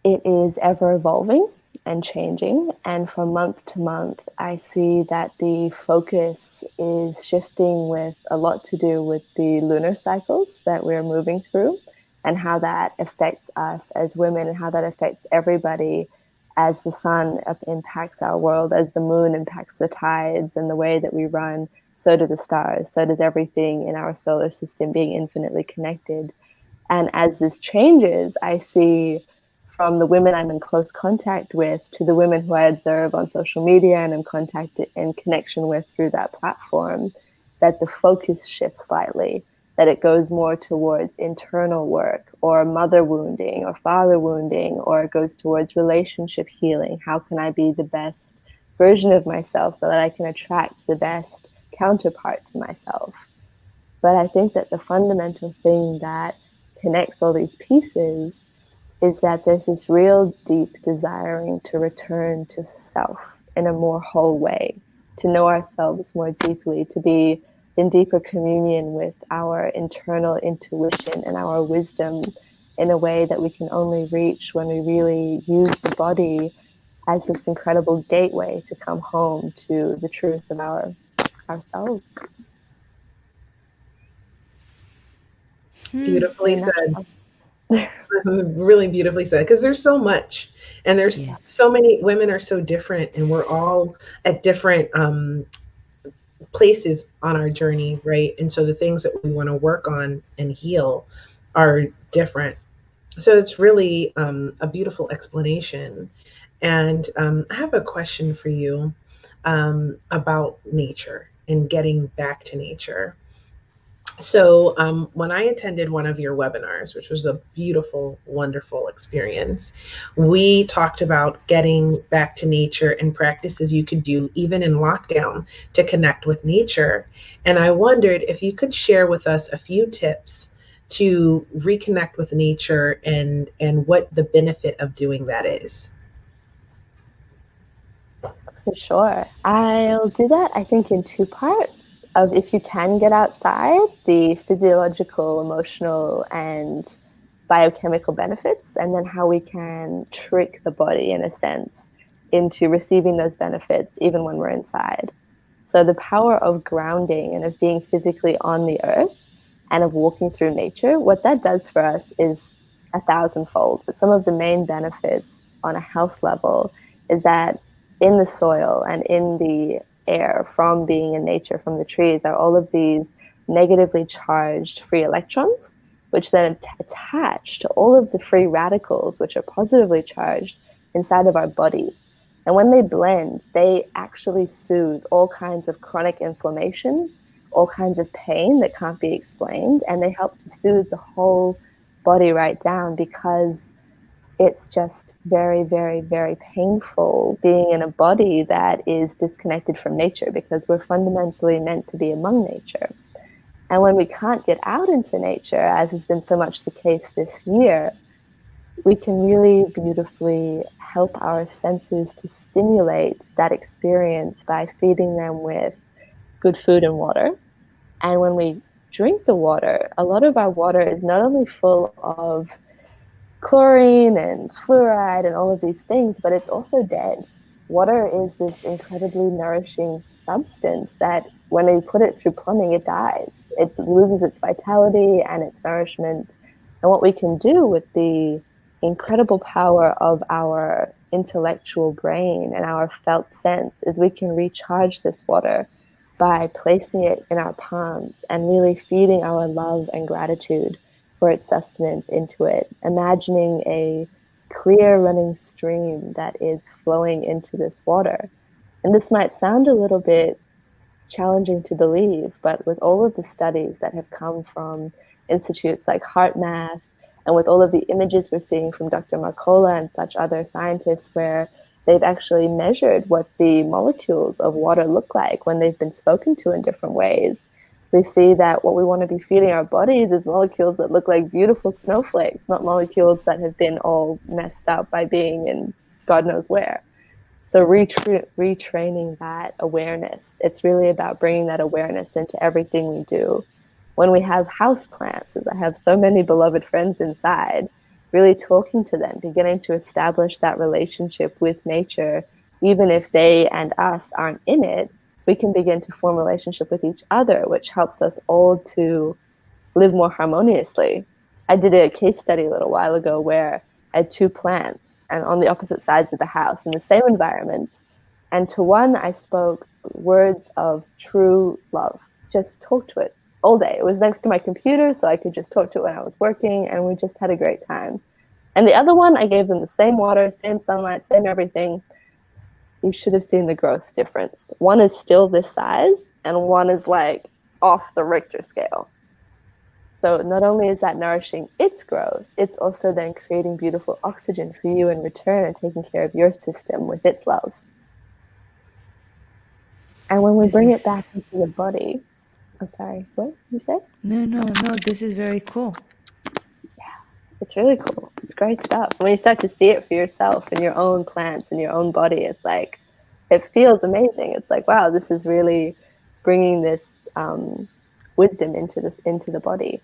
it is ever evolving and changing. And from month to month, I see that the focus is shifting with a lot to do with the lunar cycles that we're moving through, and how that affects us as women, and how that affects everybody as the sun impacts our world, as the moon impacts the tides and the way that we run. So do the stars, so does everything in our solar system, being infinitely connected. And as this changes, I see from the women I'm in close contact with to the women who I observe on social media and am contacted in connection with through that platform, that the focus shifts slightly, that it goes more towards internal work or mother wounding or father wounding, or it goes towards relationship healing. How can I be the best version of myself so that I can attract the best counterpart to myself? But I think that the fundamental thing that connects all these pieces is that there's this real deep desiring to return to self in a more whole way, to know ourselves more deeply, to be in deeper communion with our internal intuition and our wisdom in a way that we can only reach when we really use the body as this incredible gateway to come home to the truth of ourselves. Beautifully said. Really beautifully said, because there's so much, and there's so many women are so different, and we're all at different places on our journey, right? And so the things that we want to work on and heal are different. So it's really a beautiful explanation. And I have a question for you about nature and getting back to nature. So when I attended one of your webinars, which was a beautiful, wonderful experience, we talked about getting back to nature and practices you could do even in lockdown to connect with nature. And I wondered if you could share with us a few tips to reconnect with nature and what the benefit of doing that is. For sure. I'll do that, I think, in two parts. Of if you can get outside, the physiological, emotional, and biochemical benefits, and then how we can trick the body, in a sense, into receiving those benefits even when we're inside. So the power of grounding and of being physically on the earth and of walking through nature, what that does for us is 1,000-fold. But some of the main benefits on a health level is that in the soil and in the air from being in nature, from the trees, are all of these negatively charged free electrons, which then attach to all of the free radicals, which are positively charged inside of our bodies. And when they blend, they actually soothe all kinds of chronic inflammation, all kinds of pain that can't be explained, and they help to soothe the whole body right down, because it's just very, very, very painful being in a body that is disconnected from nature, because we're fundamentally meant to be among nature. And when we can't get out into nature, as has been so much the case this year, we can really beautifully help our senses to stimulate that experience by feeding them with good food and water. And when we drink the water, a lot of our water is not only full of chlorine and fluoride and all of these things, but it's also dead. Water is this incredibly nourishing substance that when we put it through plumbing, it dies. It loses its vitality and its nourishment. And what we can do with the incredible power of our intellectual brain and our felt sense is we can recharge this water by placing it in our palms and really feeding our love and gratitude for its sustenance into it, imagining a clear running stream that is flowing into this water. And this might sound a little bit challenging to believe, but with all of the studies that have come from institutes like HeartMath, and with all of the images we're seeing from Dr. Marcola and such other scientists, where they've actually measured what the molecules of water look like when they've been spoken to in different ways, we see that what we want to be feeding our bodies is molecules that look like beautiful snowflakes, not molecules that have been all messed up by being in God knows where. So retraining that awareness, it's really about bringing that awareness into everything we do. When we have houseplants, as I have so many beloved friends inside, really talking to them, beginning to establish that relationship with nature, even if they and us aren't in it, we can begin to form a relationship with each other, which helps us all to live more harmoniously. I did a case study a little while ago where I had two plants and on the opposite sides of the house in the same environment. And to one, I spoke words of true love, just talk to it all day. It was next to my computer, so I could just talk to it when I was working, and we just had a great time. And the other one, I gave them the same water, same sunlight, same everything. You should have seen the growth difference. One is still this size, and one is like off the Richter scale. So not only is that nourishing its growth, it's also then creating beautiful oxygen for you in return and taking care of your system with its love. And when we bring it back into the body, I'm sorry, what did you say? No, this is very cool. Yeah, it's really cool. It's great stuff. When you start to see it for yourself in your own plants and your own body, it's like, it feels amazing. It's like, wow, this is really bringing this wisdom into the body.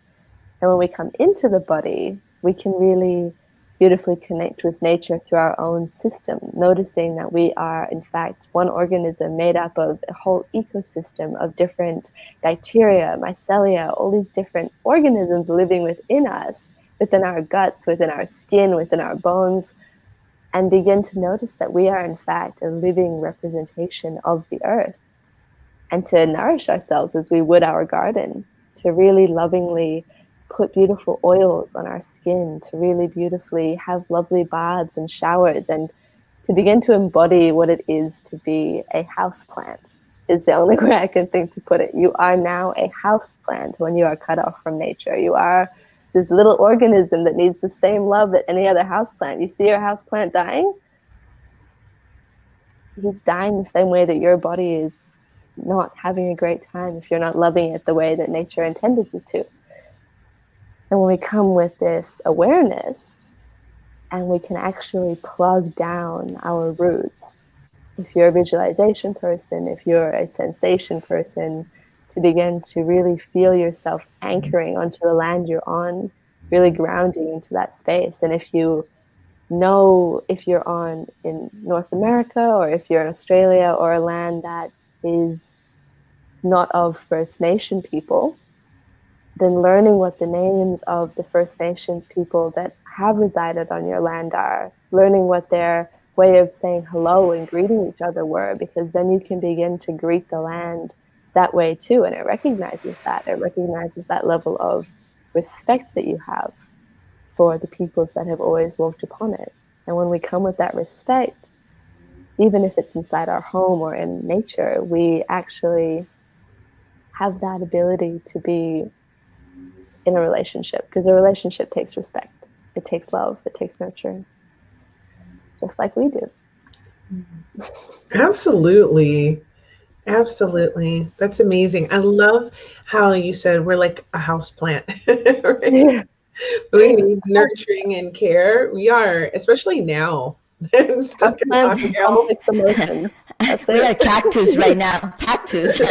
And when we come into the body, we can really beautifully connect with nature through our own system, noticing that we are, in fact, one organism made up of a whole ecosystem of different bacteria, mycelia, all these different organisms living within us, within our guts, within our skin, within our bones, and begin to notice that we are, in fact, a living representation of the earth. And to nourish ourselves as we would our garden, to really lovingly put beautiful oils on our skin, to really beautifully have lovely baths and showers, and to begin to embody what it is to be a houseplant is the only way I can think to put it. You are now a houseplant when you are cut off from nature. You are this little organism that needs the same love that any other houseplant. You see your houseplant dying? He's dying the same way that your body is not having a great time if you're not loving it the way that nature intended you to. And when we come with this awareness and we can actually plug down our roots, if you're a visualization person, if you're a sensation person, to begin to really feel yourself anchoring onto the land you're on, really grounding into that space. And if you know if you're on in North America or if you're in Australia or a land that is not of First Nation people, then learning what the names of the First Nations people that have resided on your land are, learning what their way of saying hello and greeting each other were, because then you can begin to greet the land that way too, and it recognizes that. It recognizes that level of respect that you have for the peoples that have always walked upon it. And when we come with that respect, even if it's inside our home or in nature, we actually have that ability to be in a relationship, because a relationship takes respect, it takes love, it takes nurture, just like we do. Absolutely. That's amazing. I love how you said we're like a house plant. Right? Yeah. We need nurturing and care. We are, especially now. Stuck in Complex emotions. We are cactus right now. Cactus.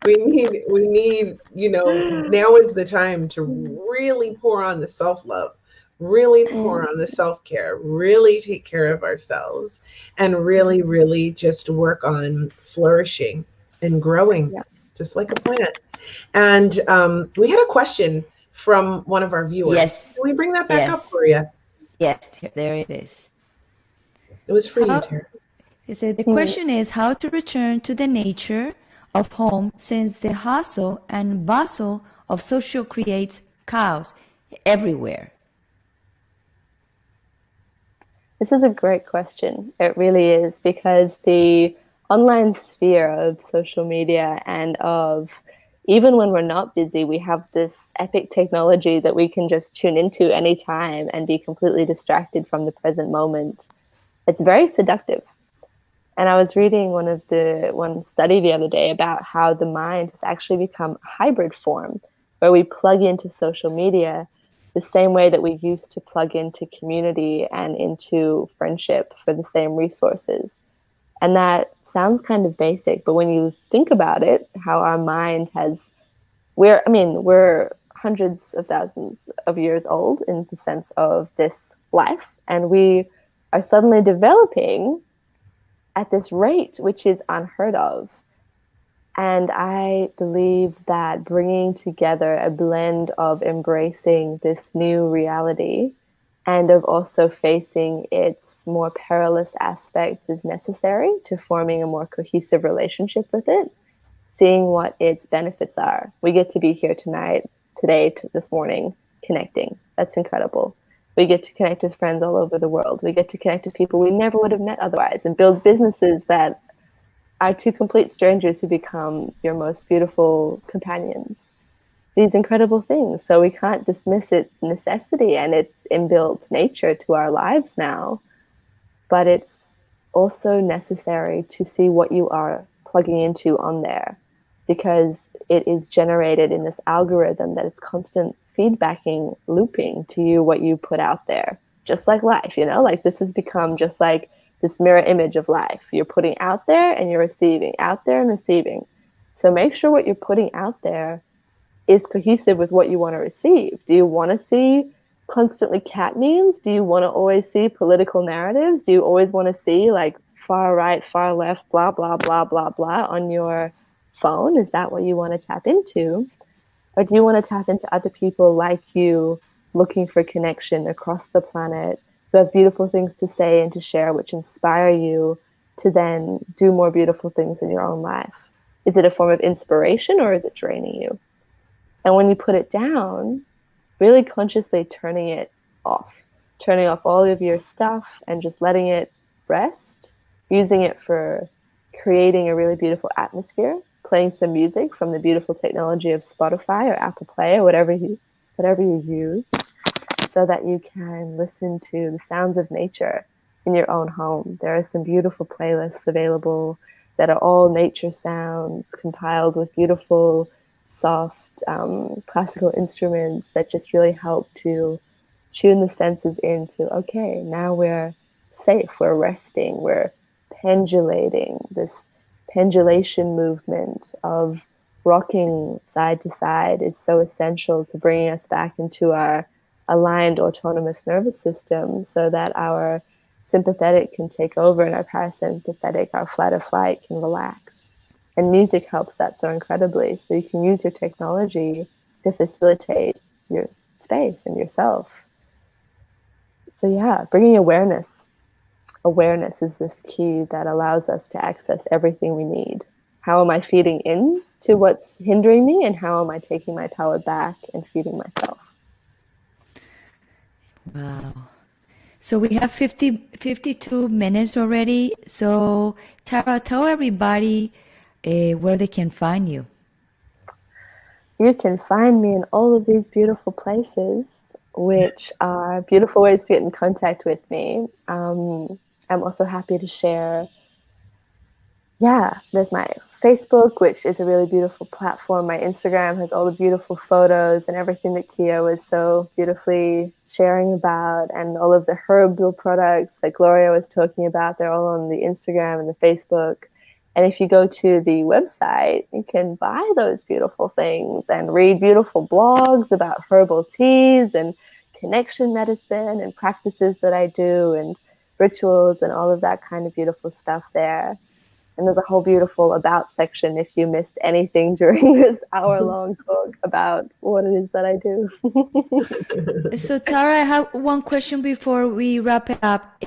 we need, now is the time to really pour on the self-love, really pour on the self-care, really take care of ourselves, and really, really just work on flourishing and growing, just like a plant. And we had a question from one of our viewers. Yes. Can we bring that back up, Gloria? Yes, there it is. It was for you, Tara. He said, the question is how to return to the nature of home since the hustle and bustle of social creates chaos everywhere. This is a great question. It really is, because the online sphere of social media and of even when we're not busy, we have this epic technology that we can just tune into anytime and be completely distracted from the present moment. It's very seductive. And I was reading one study the other day about how the mind has actually become a hybrid form, where we plug into social media the same way that we used to plug into community and into friendship for the same resources. And that sounds kind of basic, but when you think about it, how our mind we're hundreds of thousands of years old in the sense of this life, and we are suddenly developing at this rate, which is unheard of. And I believe that bringing together a blend of embracing this new reality and of also facing its more perilous aspects is necessary to forming a more cohesive relationship with it, seeing what its benefits are. We get to be here tonight, today, this morning, connecting. That's incredible. We get to connect with friends all over the world. We get to connect with people we never would have met otherwise and build businesses that are two complete strangers who become your most beautiful companions. These incredible things. So we can't dismiss its necessity and its inbuilt nature to our lives now. But it's also necessary to see what you are plugging into on there, because it is generated in this algorithm that it's constant feedbacking, looping to you what you put out there. Just like life, like this has become just like this mirror image of life. You're putting out there and you're receiving, out there and receiving. So make sure what you're putting out there is cohesive with what you want to receive. Do you want to see constantly cat memes? Do you want to always see political narratives? Do you always want to see like far right, far left, blah, blah, blah, blah, blah on your phone? Is that what you want to tap into? Or do you want to tap into other people like you, looking for connection across the planet, who have beautiful things to say and to share, which inspire you to then do more beautiful things in your own life? Is it a form of inspiration or is it draining you? And when you put it down, really consciously turning off all of your stuff and just letting it rest, using it for creating a really beautiful atmosphere, playing some music from the beautiful technology of Spotify or Apple Play or whatever you use, so that you can listen to the sounds of nature in your own home. There are some beautiful playlists available that are all nature sounds compiled with beautiful, soft, classical instruments that just really help to tune the senses into, okay, now we're safe, we're resting, we're pendulating. This pendulation movement of rocking side to side is so essential to bringing us back into our aligned autonomous nervous system, so that our sympathetic can take over and our parasympathetic, our flight or flight, can relax. And music helps that so incredibly. So you can use your technology to facilitate your space and yourself. So yeah, bringing awareness. Awareness is this key that allows us to access everything we need. How am I feeding in to what's hindering me, and how am I taking my power back and feeding myself? Wow. So we have 52 minutes already. So Tara, tell everybody where they can find you. You can find me in all of these beautiful places, which are beautiful ways to get in contact with me. I'm also happy to share, there's my Facebook, which is a really beautiful platform. My Instagram has all the beautiful photos and everything that Kia was so beautifully sharing about, and all of the Herbal products that Gloria was talking about. They're all on the Instagram and the Facebook. And if you go to the website, you can buy those beautiful things and read beautiful blogs about herbal teas and connection medicine and practices that I do and rituals and all of that kind of beautiful stuff there. And there's a whole beautiful about section if you missed anything during this hour-long talk about what it is that I do. So Tara, I have one question before we wrap it up.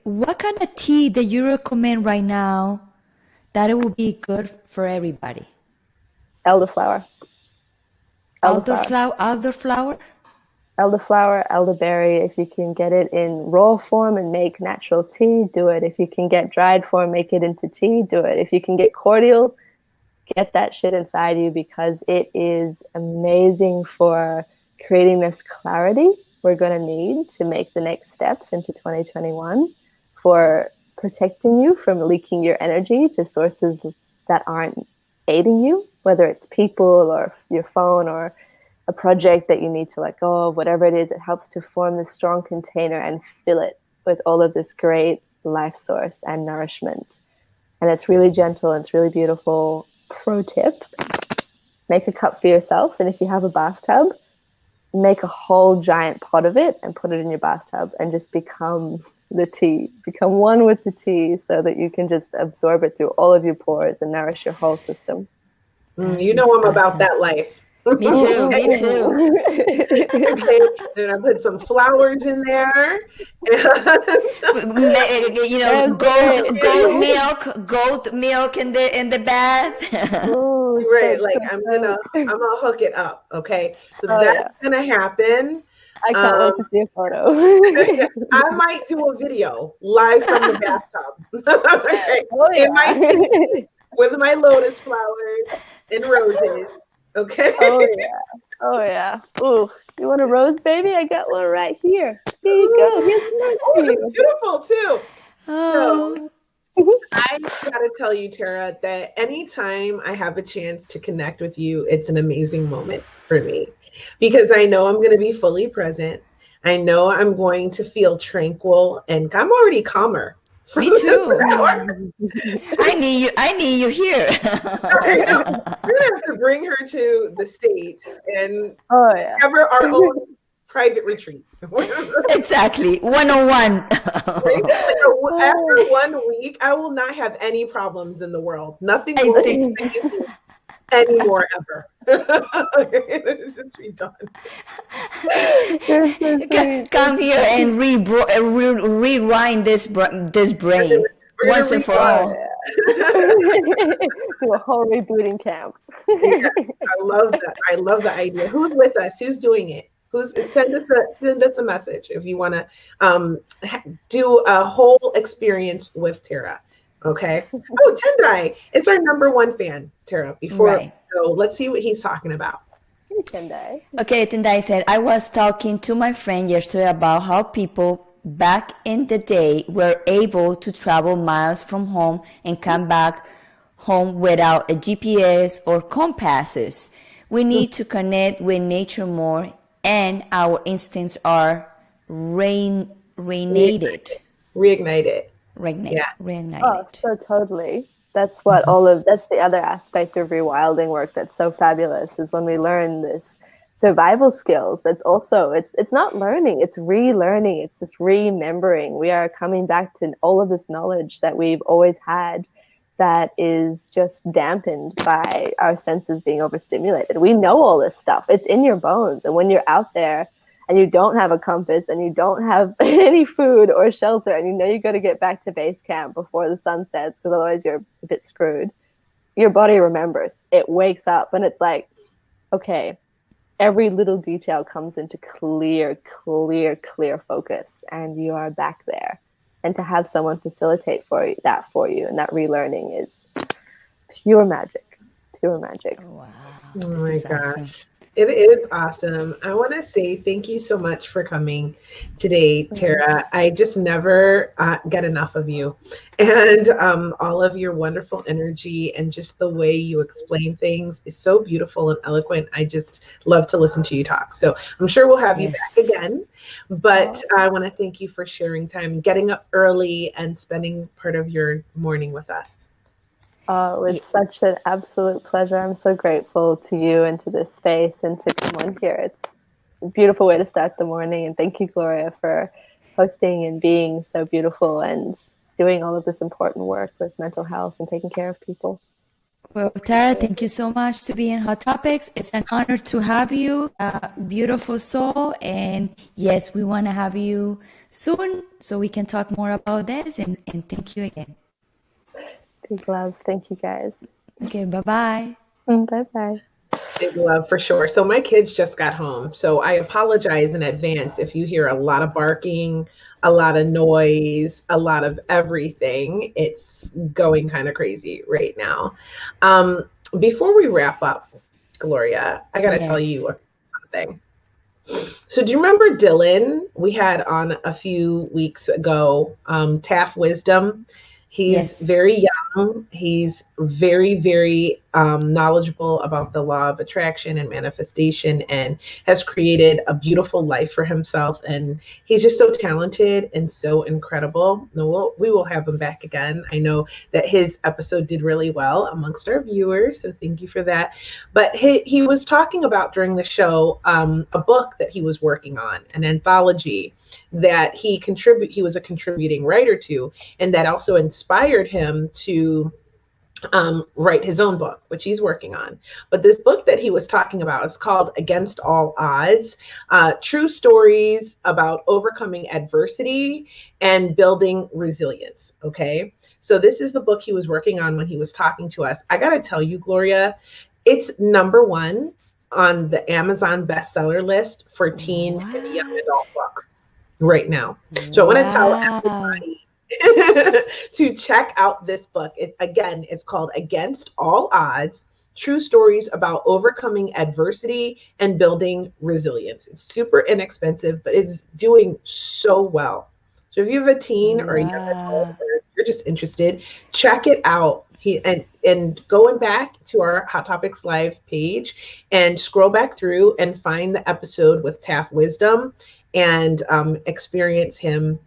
What kind of tea that you recommend right now that it would be good for everybody? Elderflower. Elderflower? Elderflower, elderberry. If you can get it in raw form and make natural tea, do it. If you can get dried form, make it into tea, do it. If you can get cordial, get that shit inside you, because it is amazing for creating this clarity we're going to need to make the next steps into 2021, for protecting you from leaking your energy to sources that aren't aiding you, whether it's people or your phone or a project that you need to let go of, whatever it is. It helps to form this strong container and fill it with all of this great life source and nourishment. And it's really gentle and it's really beautiful. Pro tip, make a cup for yourself. And if you have a bathtub, make a whole giant pot of it and put it in your bathtub and just become the tea. Become one with the tea so that you can just absorb it through all of your pores and nourish your whole system. You know I'm about that life. Me too. Me too. Okay, then I put some flowers in there. You know, goat milk in the bath. Oh, right, like I'm gonna hook it up. Okay, so that's gonna happen. I can't wait to see a photo. I might do a video live from the bathtub. Okay. Oh, yeah. It might be with my lotus flowers and roses. Okay. Oh yeah. Oh yeah. Ooh, you want a rose, baby? I got one right here. Here you go. Here's one for you. Beautiful too. Oh. So I gotta tell you, Tara, that anytime I have a chance to connect with you, it's an amazing moment for me because I know I'm gonna be fully present. I know I'm going to feel tranquil, and I'm already calmer. Me too. I need you here. We're gonna have to bring her to the States and have our own private retreat. Exactly. 101. After 1 week, I will not have any problems in the world. Nothing will be anymore ever. Just be done. Come here and rewind this brain once and for all. Do a whole rebooting camp. Yeah, I love that. I love the idea. Who's with us? Who's doing it? Send us a message if you want to do a whole experience with Tara. Okay. Oh, Tendai, it's our #1 fan, Tara. Before we go, let's see what he's talking about. Hey, Tendai. Okay, Tendai said, I was talking to my friend yesterday about how people back in the day were able to travel miles from home and come back home without a GPS or compasses. We need to connect with nature more, and our instincts are reignited. Oh, so totally. That's what that's the other aspect of rewilding work that's so fabulous is when we learn this survival skills. That's also, it's not learning, it's relearning, it's this remembering. We are coming back to all of this knowledge that we've always had that is just dampened by our senses being overstimulated. We know all this stuff. It's in your bones. And when you're out there and you don't have a compass and you don't have any food or shelter and you know you got to get back to base camp before the sun sets because otherwise you're a bit screwed, your body remembers. It wakes up and it's like, okay, every little detail comes into clear focus and you are back there. And to have someone facilitate for you and that relearning is pure magic. Oh, wow. Oh my gosh. Awesome. It is awesome. I want to say thank you so much for coming today, Tara. I just never get enough of you and all of your wonderful energy and just the way you explain things is so beautiful and eloquent. I just love to listen to you talk. So I'm sure we'll have you back again, but I want to thank you for sharing time, getting up early and spending part of your morning with us. Oh, it was such an absolute pleasure. I'm so grateful to you and to this space and to come on here. It's a beautiful way to start the morning. And thank you, Gloria, for hosting and being so beautiful and doing all of this important work with mental health and taking care of people. Well, Tara, thank you so much to be in Hot Topics. It's an honor to have you, beautiful soul. And yes, we want to have you soon so we can talk more about this. And thank you again. Big love. Thank you, guys. Okay, bye-bye. Bye-bye. Big love for sure. So my kids just got home. So I apologize in advance if you hear a lot of barking, a lot of noise, a lot of everything. It's going kind of crazy right now. Before we wrap up, Gloria, I got to tell you something. So do you remember Dylan we had on a few weeks ago, Taff Wisdom? He's very young. He's very, very knowledgeable about the law of attraction and manifestation, and has created a beautiful life for himself. And he's just so talented and so incredible. We will have him back again. I know that his episode did really well amongst our viewers, so thank you for that. But he was talking about during the show a book that he was working on, an anthology that he was a contributing writer to, and that also inspired him to write his own book, which he's working on. But this book that he was talking about is called Against All Odds, True Stories About Overcoming Adversity and Building Resilience. Okay. So this is the book he was working on when he was talking to us. I got to tell you, Gloria, it's #1 on the Amazon bestseller list for teen and young adult books right now. So I want to tell everybody to check out this book. It's called Against All Odds, True Stories About Overcoming Adversity and Building Resilience. It's super inexpensive, but it's doing so well. So if you have a teen or a young adult, or you're just interested, check it out. And going back to our Hot Topics Live page and scroll back through and find the episode with Taff Wisdom and experience him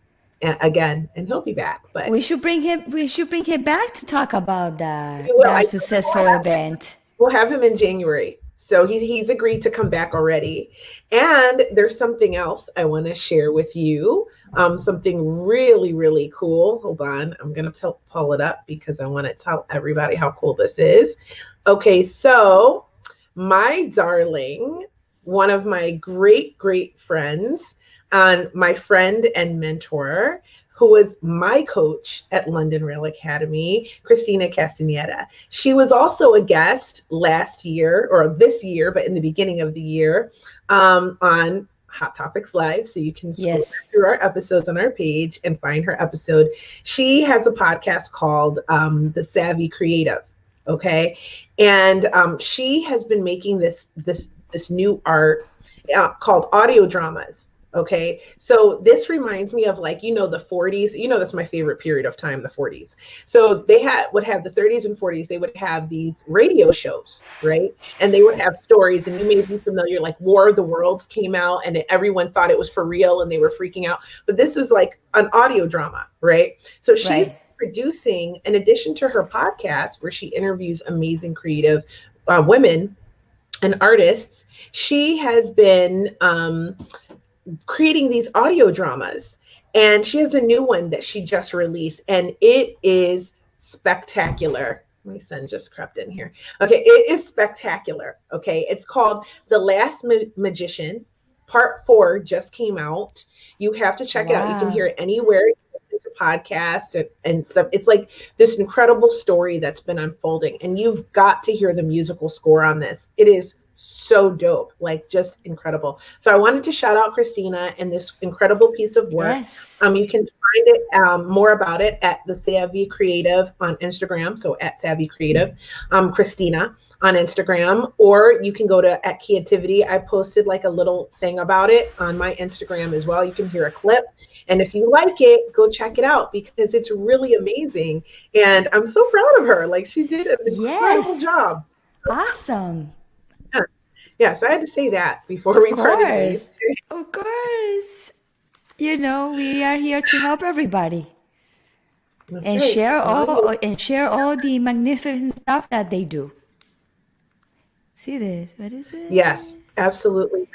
again, and he'll be back. But we should bring him back to talk about that successful event. We'll have him in January. So he's agreed to come back already. And there's something else I want to share with you. Something really, really cool. Hold on. I'm going to pull it up because I want to tell everybody how cool this is. Okay, so my darling, one of my great, great friends, my friend and mentor, who was my coach at London Rail Academy, Christina Castaneda. She was also a guest last year, or this year, but in the beginning of the year, on Hot Topics Live. So you can scroll through our episodes on our page and find her episode. She has a podcast called The Savvy Creative. Okay. And she has been making this new art called audio dramas. Okay, so this reminds me of, like, the 40s. That's my favorite period of time, the 40s. So they would have the 30s and 40s. They would have these radio shows, right? And they would have stories, and you may be familiar, like War of the Worlds came out, and everyone thought it was for real, and they were freaking out. But this was like an audio drama, right? So she's producing, in addition to her podcast, where she interviews amazing creative women and artists, she has been creating these audio dramas, and she has a new one that she just released, and it is spectacular. My son just crept in here. Okay, it is spectacular. Okay, it's called The Last Magician. Part 4 just came out. You have to check it out. You can hear it anywhere. You can listen to podcasts and stuff. It's like this incredible story that's been unfolding, and you've got to hear the musical score on this. It is so dope, like just incredible. So I wanted to shout out Christina and this incredible piece of work. Yes. You can find it more about it at the Savvy Creative on Instagram. So at Savvy Creative, Christina on Instagram, or you can go to at Creativity. I posted like a little thing about it on my Instagram as well. You can hear a clip. And if you like it, go check it out because it's really amazing. And I'm so proud of her. Like, she did an incredible job. Awesome. Yeah, so I had to say that before we parted ways. Of course. We are here to help everybody. And share all the magnificent stuff that they do. See this? What is it? Yes, absolutely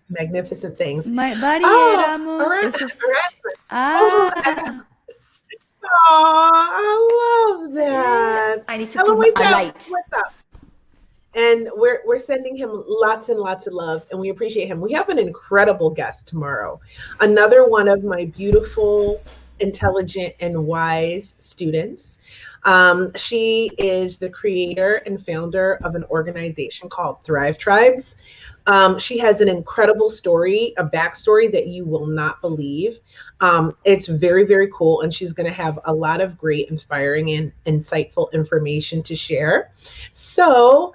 magnificent things. My body is I love that. I need to put a light. What's up? And we're sending him lots and lots of love, and we appreciate him. We have an incredible guest tomorrow. Another one of my beautiful, intelligent, and wise students. She is the creator and founder of an organization called Thrive Tribes. She has an incredible story, a backstory that you will not believe. It's very, very cool. And she's going to have a lot of great, inspiring, and insightful information to share. So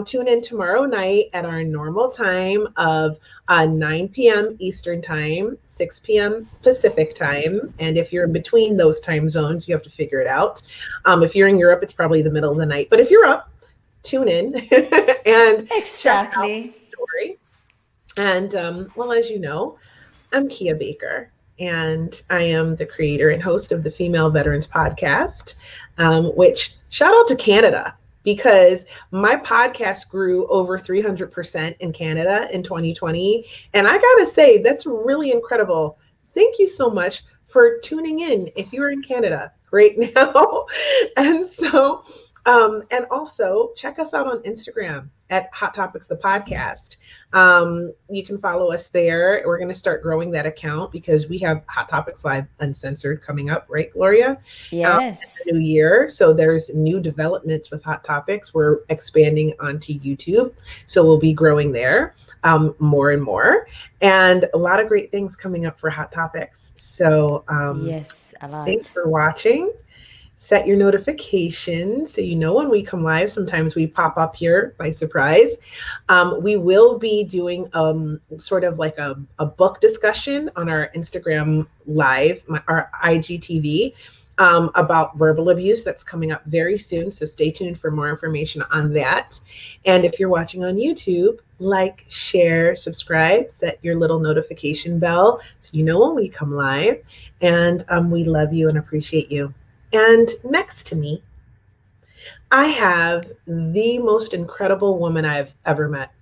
tune in tomorrow night at our normal time of 9 p.m. Eastern Time, 6 p.m. Pacific Time. And if you're in between those time zones, you have to figure it out. If you're in Europe, it's probably the middle of the night. But if you're up, tune in and check out the story. And well, as you know, I'm Kia Baker, and I am the creator and host of the Female Veterans Podcast, which shout out to Canada, because my podcast grew over 300% in Canada in 2020. And I gotta say, that's really incredible. Thank you so much for tuning in if you're in Canada right now. And so, and also check us out on Instagram at Hot Topics, the podcast. You can follow us there. We're going to start growing that account because we have Hot Topics Live Uncensored coming up, right, Gloria? Yes. In the new year. So there's new developments with Hot Topics. We're expanding onto YouTube. So we'll be growing there more and more. And a lot of great things coming up for Hot Topics. So yes, a lot. Thanks for watching. Set your notifications so you know when we come live. Sometimes we pop up here by surprise. We will be doing sort of like a book discussion on our Instagram live, our IGTV, about verbal abuse. That's coming up very soon. So stay tuned for more information on that. And if you're watching on YouTube, like, share, subscribe, set your little notification bell so you know when we come live. And we love you and appreciate you. And next to me, I have the most incredible woman I've ever met.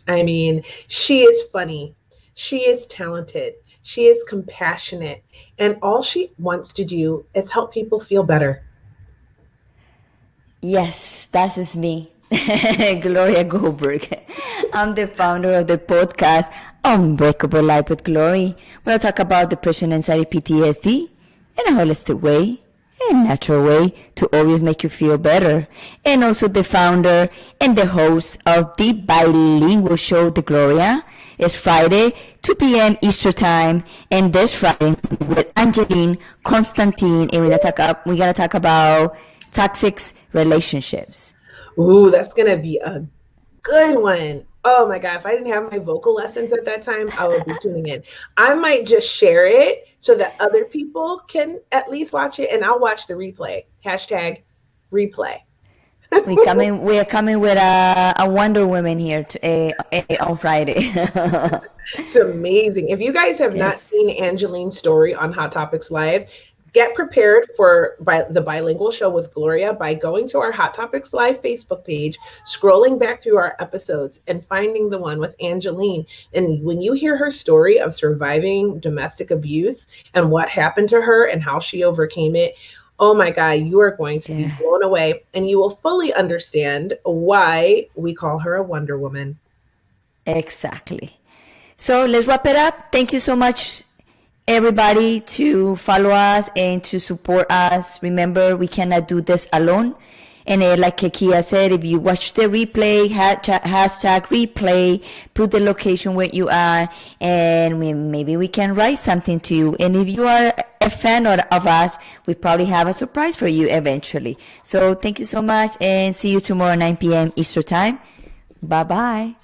I mean, she is funny. She is talented. She is compassionate. And all she wants to do is help people feel better. Yes, that is me, Gloria Goldberg. I'm the founder of the podcast Unbreakable Life with Glory, where I talk about depression, anxiety, PTSD in a holistic way, a natural way to always make you feel better. And also the founder and the host of the bilingual show, The Gloria. It's Friday, 2 p.m. Eastern Time, and this Friday with Angeline Constantine, and we're gonna talk about toxic relationships. Ooh, that's gonna be a good one. Oh my God, if I didn't have my vocal lessons at that time, I would be tuning in. I might just share it so that other people can at least watch it, and I'll watch the replay. Hashtag replay. We are coming with a Wonder Woman here on Friday. It's amazing. If you guys have not seen Angeline's story on Hot Topics Live, get prepared for the bilingual show with Gloria by going to our Hot Topics Live Facebook page, scrolling back through our episodes, and finding the one with Angeline. And when you hear her story of surviving domestic abuse and what happened to her and how she overcame it, oh my God, you are going to be blown away, and you will fully understand why we call her a Wonder Woman. Exactly. So let's wrap it up. Thank you so much, everybody, to follow us and to support us. Remember, we cannot do this alone. And like Kia said, if you watch the replay, hashtag replay, put the location where you are, and maybe we can write something to you. And if you are a fan of us, we probably have a surprise for you eventually. So thank you so much, and see you tomorrow, 9 p.m. Eastern Time. Bye-bye.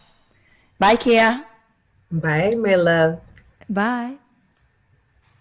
Bye, Kia. Bye, my love. Bye.